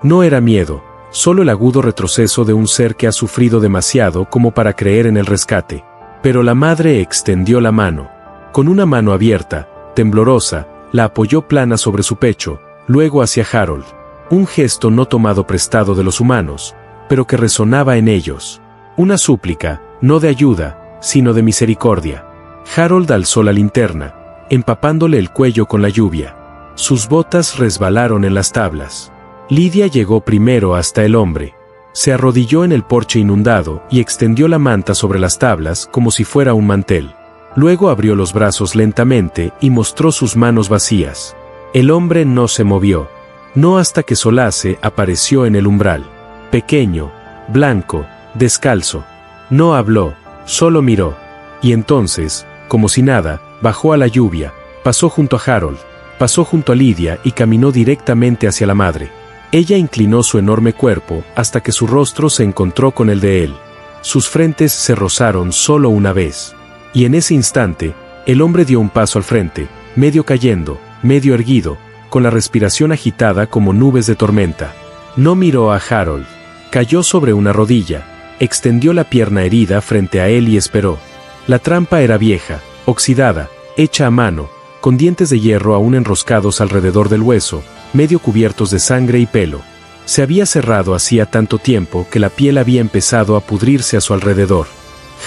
No era miedo, solo el agudo retroceso de un ser que ha sufrido demasiado como para creer en el rescate. Pero la madre extendió la mano. Con una mano abierta, temblorosa, la apoyó plana sobre su pecho, luego hacia Harold. Un gesto no tomado prestado de los humanos, pero que resonaba en ellos. Una súplica, no de ayuda, sino de misericordia. Harold alzó la linterna, empapándole el cuello con la lluvia. Sus botas resbalaron en las tablas. Lydia llegó primero hasta el hombre. Se arrodilló en el porche inundado y extendió la manta sobre las tablas como si fuera un mantel. Luego abrió los brazos lentamente y mostró sus manos vacías. El hombre no se movió. No hasta que Solace apareció en el umbral. Pequeño, blanco, descalzo. No habló, solo miró. Y entonces, como si nada, bajó a la lluvia, pasó junto a Harold, pasó junto a Lydia y caminó directamente hacia la madre. Ella inclinó su enorme cuerpo hasta que su rostro se encontró con el de él. Sus frentes se rozaron solo una vez. Y en ese instante, el hombre dio un paso al frente, medio cayendo, medio erguido, con la respiración agitada como nubes de tormenta. No miró a Harold. Cayó sobre una rodilla, extendió la pierna herida frente a él y esperó. La trampa era vieja, oxidada, hecha a mano, con dientes de hierro aún enroscados alrededor del hueso, medio cubiertos de sangre y pelo. Se había cerrado hacía tanto tiempo que la piel había empezado a pudrirse a su alrededor.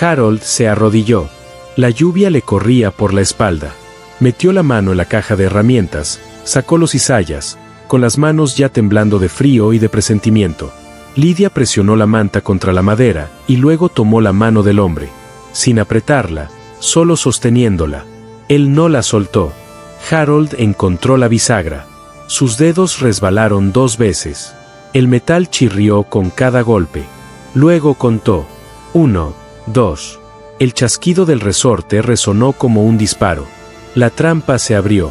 Harold se arrodilló. La lluvia le corría por la espalda. Metió la mano en la caja de herramientas, sacó los cizallas, con las manos ya temblando de frío y de presentimiento. Lydia presionó la manta contra la madera y luego tomó la mano del hombre. Sin apretarla, solo sosteniéndola. Él no la soltó. Harold encontró la bisagra. Sus dedos resbalaron 2 veces. El metal chirrió con cada golpe. Luego contó. 1, 2. El chasquido del resorte resonó como un disparo. La trampa se abrió.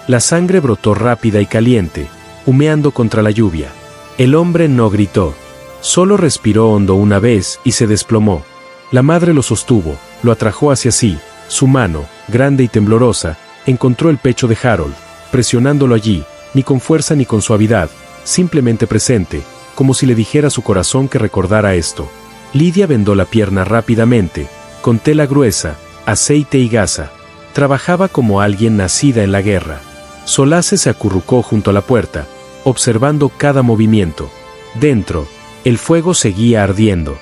La sangre brotó rápida y caliente, humeando contra la lluvia. El hombre no gritó. Solo respiró hondo una vez y se desplomó. La madre lo sostuvo, lo atrajo hacia sí. Su mano, grande y temblorosa, encontró el pecho de Harold, presionándolo allí, ni con fuerza ni con suavidad, simplemente presente, como si le dijera a su corazón que recordara esto. Lydia vendó la pierna rápidamente, con tela gruesa, aceite y gasa. Trabajaba como alguien nacida en la guerra. Solace se acurrucó junto a la puerta, observando cada movimiento. Dentro, el fuego seguía ardiendo.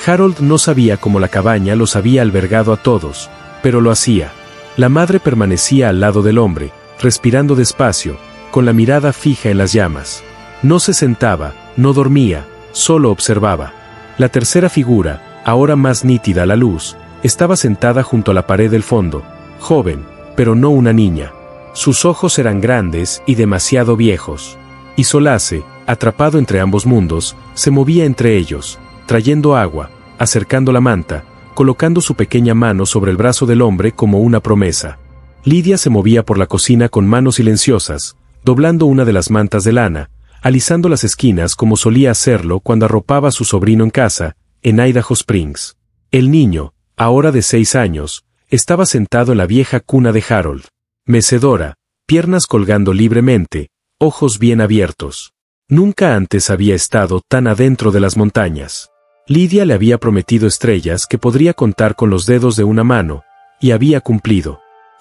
Harold no sabía cómo la cabaña los había albergado a todos, pero lo hacía. La madre permanecía al lado del hombre, respirando despacio, con la mirada fija en las llamas. No se sentaba, no dormía, solo observaba. La tercera figura, ahora más nítida a la luz, estaba sentada junto a la pared del fondo, joven, pero no una niña. Sus ojos eran grandes y demasiado viejos. Y Solace, atrapado entre ambos mundos, se movía entre ellos, trayendo agua, acercando la manta, colocando su pequeña mano sobre el brazo del hombre como una promesa. Lydia se movía por la cocina con manos silenciosas, doblando una de las mantas de lana, alisando las esquinas como solía hacerlo cuando arropaba a su sobrino en casa, en Idaho Springs. El niño, ahora de 6 años, estaba sentado en la vieja cuna de Harold. Mecedora, piernas colgando libremente, ojos bien abiertos. Nunca antes había estado tan adentro de las montañas. Lydia le había prometido estrellas que podría contar con los dedos de una mano, y había cumplido.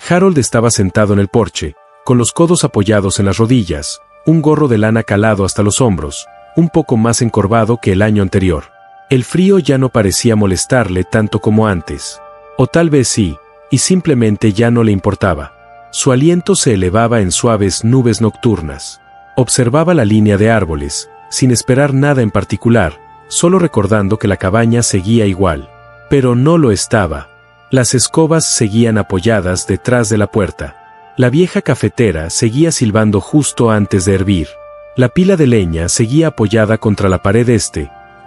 Harold estaba sentado en el porche, con los codos apoyados en las rodillas, un gorro de lana calado hasta los hombros, un poco más encorvado que el año anterior. El frío ya no parecía molestarle tanto como antes. O tal vez sí, y simplemente ya no le importaba. Su aliento se elevaba en suaves nubes nocturnas. Observaba la línea de árboles, sin esperar nada en particular, solo recordando que la cabaña seguía igual. Pero no lo estaba. Las escobas seguían apoyadas detrás de la puerta. La vieja cafetera seguía silbando justo antes de hervir. La pila de leña seguía apoyada contra la pared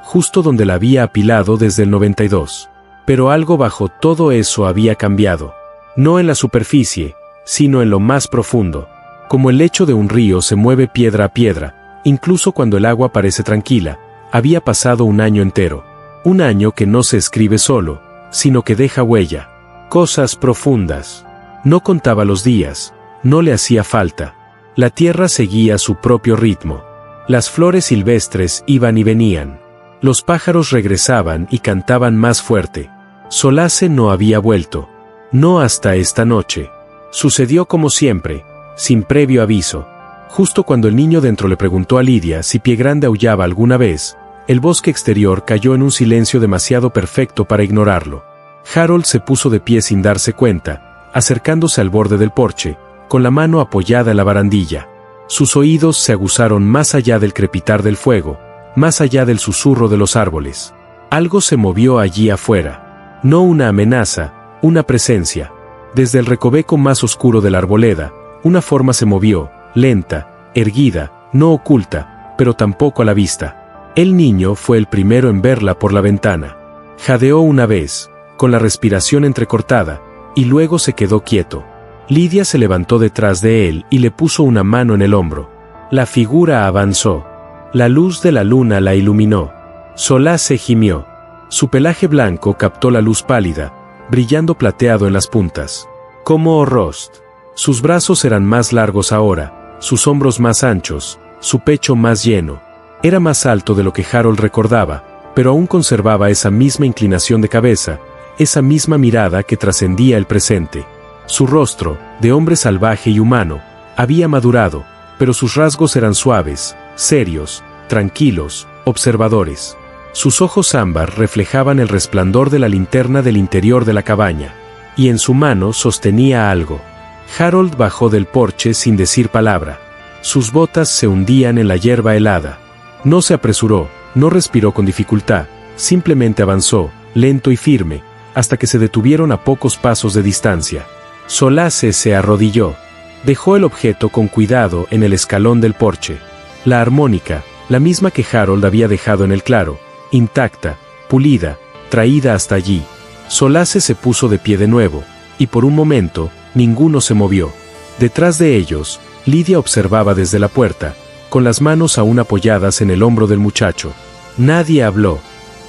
justo donde la había apilado desde el 92. Pero algo bajo todo eso había cambiado. No en la superficie, sino en lo más profundo. Como el lecho de un río se mueve piedra a piedra, incluso cuando el agua parece tranquila, había pasado un año entero. Un año que no se escribe solo, sino que deja huella. Cosas profundas. No contaba los días, no le hacía falta. La tierra seguía su propio ritmo. Las flores silvestres iban y venían. Los pájaros regresaban y cantaban más fuerte. Solace no había vuelto. No hasta esta noche. Sucedió como siempre, sin previo aviso. Justo cuando el niño dentro le preguntó a Lidia si Piegrande aullaba alguna vez, el bosque exterior cayó en un silencio demasiado perfecto para ignorarlo. Harold se puso de pie sin darse cuenta, acercándose al borde del porche, con la mano apoyada en la barandilla. Sus oídos se aguzaron más allá del crepitar del fuego, más allá del susurro de los árboles. Algo se movió allí afuera. No una amenaza, una presencia. Desde el recoveco más oscuro de la arboleda, una forma se movió, lenta, erguida, no oculta, pero tampoco a la vista. El niño fue el primero en verla por la ventana. Jadeó una vez, con la respiración entrecortada, y luego se quedó quieto. Lidia se levantó detrás de él y le puso una mano en el hombro. La figura avanzó. La luz de la luna la iluminó. Solace gimió. Su pelaje blanco captó la luz pálida, brillando plateado en las puntas. Como Rost. Sus brazos eran más largos ahora, sus hombros más anchos, su pecho más lleno. Era más alto de lo que Harold recordaba, pero aún conservaba esa misma inclinación de cabeza, esa misma mirada que trascendía el presente. Su rostro, de hombre salvaje y humano, había madurado, pero sus rasgos eran suaves, serios, tranquilos, observadores. Sus ojos ámbar reflejaban el resplandor de la linterna del interior de la cabaña, y en su mano sostenía algo. Harold bajó del porche sin decir palabra. Sus botas se hundían en la hierba helada. No se apresuró, no respiró con dificultad, simplemente avanzó, lento y firme, hasta que se detuvieron a pocos pasos de distancia. Solace se arrodilló. Dejó el objeto con cuidado en el escalón del porche. La armónica, la misma que Harold había dejado en el claro, intacta, pulida, traída hasta allí. Solace se puso de pie de nuevo, y por un momento, ninguno se movió. Detrás de ellos, Lidia observaba desde la puerta, con las manos aún apoyadas en el hombro del muchacho. Nadie habló.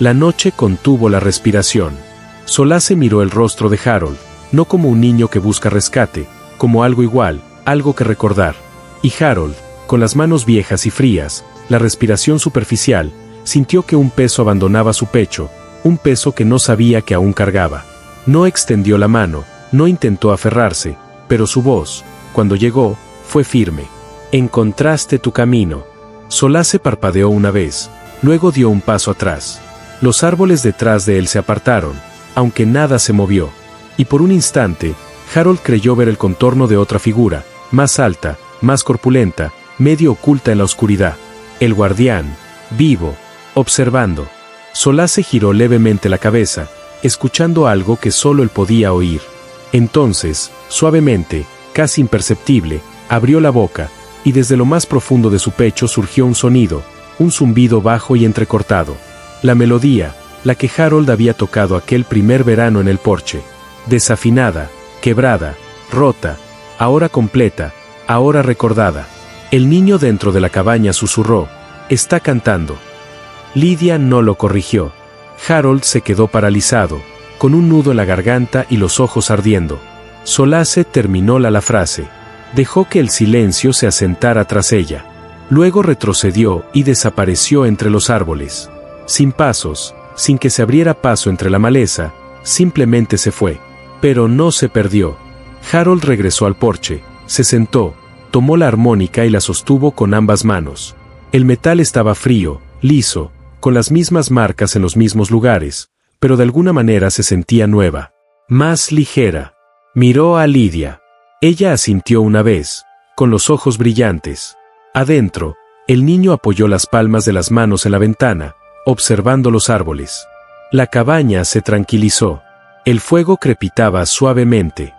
La noche contuvo la respiración. Solace miró el rostro de Harold, no como un niño que busca rescate, como algo igual, algo que recordar. Y Harold, con las manos viejas y frías, la respiración superficial, sintió que un peso abandonaba su pecho, un peso que no sabía que aún cargaba. No extendió la mano, no intentó aferrarse, pero su voz, cuando llegó, fue firme. Encontraste tu camino. Solace parpadeó una vez, luego dio un paso atrás. Los árboles detrás de él se apartaron, aunque nada se movió. Y por un instante, Harold creyó ver el contorno de otra figura, más alta, más corpulenta, medio oculta en la oscuridad. El guardián, vivo, observando. Solace giró levemente la cabeza, escuchando algo que solo él podía oír. Entonces, suavemente, casi imperceptible, abrió la boca, y desde lo más profundo de su pecho surgió un sonido, un zumbido bajo y entrecortado. La melodía, la que Harold había tocado aquel primer verano en el porche. Desafinada, quebrada, rota, ahora completa, ahora recordada. El niño dentro de la cabaña susurró: «Está cantando». Lidia no lo corrigió. Harold se quedó paralizado, con un nudo en la garganta y los ojos ardiendo. Solace terminó la frase. Dejó que el silencio se asentara tras ella. Luego retrocedió y desapareció entre los árboles. Sin pasos, sin que se abriera paso entre la maleza, simplemente se fue. Pero no se perdió. Harold regresó al porche, se sentó, tomó la armónica y la sostuvo con ambas manos. El metal estaba frío, liso, con las mismas marcas en los mismos lugares, pero de alguna manera se sentía nueva, más ligera. Miró a Lidia. Ella asintió una vez, con los ojos brillantes. Adentro, el niño apoyó las palmas de las manos en la ventana, observando los árboles. La cabaña se tranquilizó. El fuego crepitaba suavemente.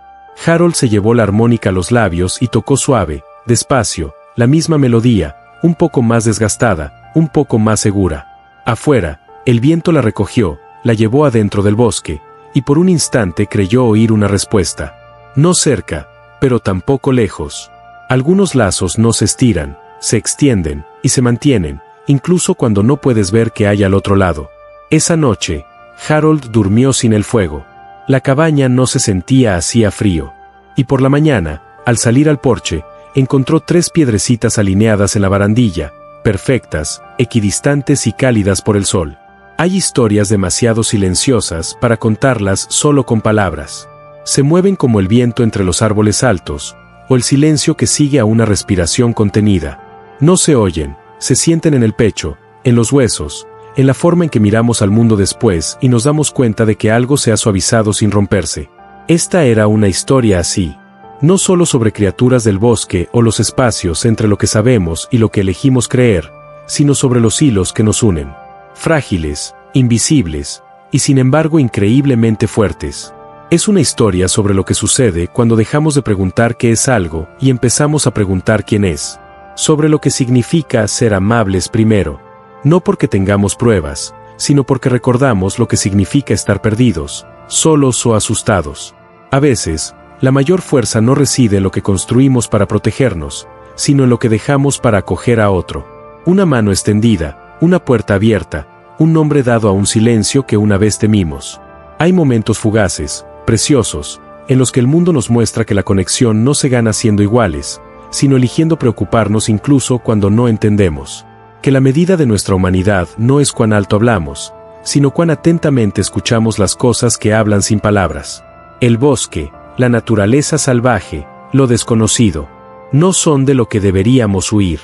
Harold se llevó la armónica a los labios y tocó suave, despacio, la misma melodía, un poco más desgastada, un poco más segura. Afuera, el viento la recogió, la llevó adentro del bosque, y por un instante creyó oír una respuesta. No cerca, pero tampoco lejos. Algunos lazos no se estiran, se extienden, y se mantienen, incluso cuando no puedes ver qué hay al otro lado. Esa noche, Harold durmió sin el fuego. La cabaña no se sentía hacía frío. Y por la mañana, al salir al porche, encontró 3 piedrecitas alineadas en la barandilla, perfectas, equidistantes y cálidas por el sol. Hay historias demasiado silenciosas para contarlas solo con palabras. Se mueven como el viento entre los árboles altos, o el silencio que sigue a una respiración contenida. No se oyen, se sienten en el pecho, en los huesos, en la forma en que miramos al mundo después y nos damos cuenta de que algo se ha suavizado sin romperse. Esta era una historia así. No solo sobre criaturas del bosque o los espacios entre lo que sabemos y lo que elegimos creer, sino sobre los hilos que nos unen. Frágiles, invisibles, y sin embargo increíblemente fuertes. Es una historia sobre lo que sucede cuando dejamos de preguntar qué es algo y empezamos a preguntar quién es. Sobre lo que significa ser amables primero. No porque tengamos pruebas, sino porque recordamos lo que significa estar perdidos, solos o asustados. A veces, la mayor fuerza no reside en lo que construimos para protegernos, sino en lo que dejamos para acoger a otro. Una mano extendida, una puerta abierta, un nombre dado a un silencio que una vez temimos. Hay momentos fugaces, preciosos, en los que el mundo nos muestra que la conexión no se gana siendo iguales, sino eligiendo preocuparnos incluso cuando no entendemos. Que la medida de nuestra humanidad no es cuán alto hablamos, sino cuán atentamente escuchamos las cosas que hablan sin palabras. El bosque, la naturaleza salvaje, lo desconocido, no son de lo que deberíamos huir.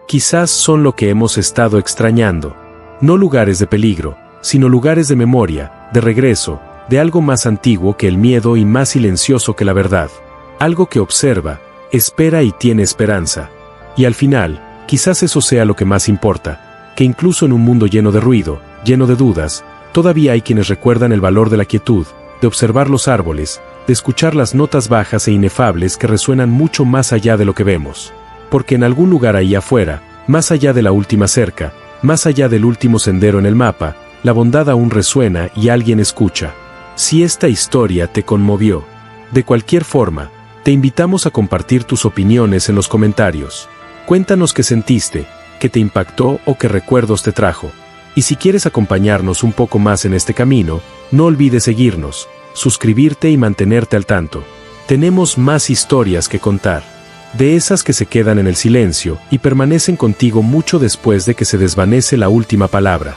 Quizás son lo que hemos estado extrañando. No lugares de peligro, sino lugares de memoria, de regreso, de algo más antiguo que el miedo y más silencioso que la verdad. Algo que observa, espera y tiene esperanza. Y al final, quizás eso sea lo que más importa, que incluso en un mundo lleno de ruido, lleno de dudas, todavía hay quienes recuerdan el valor de la quietud, de observar los árboles, de escuchar las notas bajas e inefables que resuenan mucho más allá de lo que vemos. Porque en algún lugar ahí afuera, más allá de la última cerca, más allá del último sendero en el mapa, la bondad aún resuena y alguien escucha. Si esta historia te conmovió, de cualquier forma, te invitamos a compartir tus opiniones en los comentarios. Cuéntanos qué sentiste, qué te impactó o qué recuerdos te trajo. Y si quieres acompañarnos un poco más en este camino, no olvides seguirnos, suscribirte y mantenerte al tanto. Tenemos más historias que contar. De esas que se quedan en el silencio y permanecen contigo mucho después de que se desvanece la última palabra.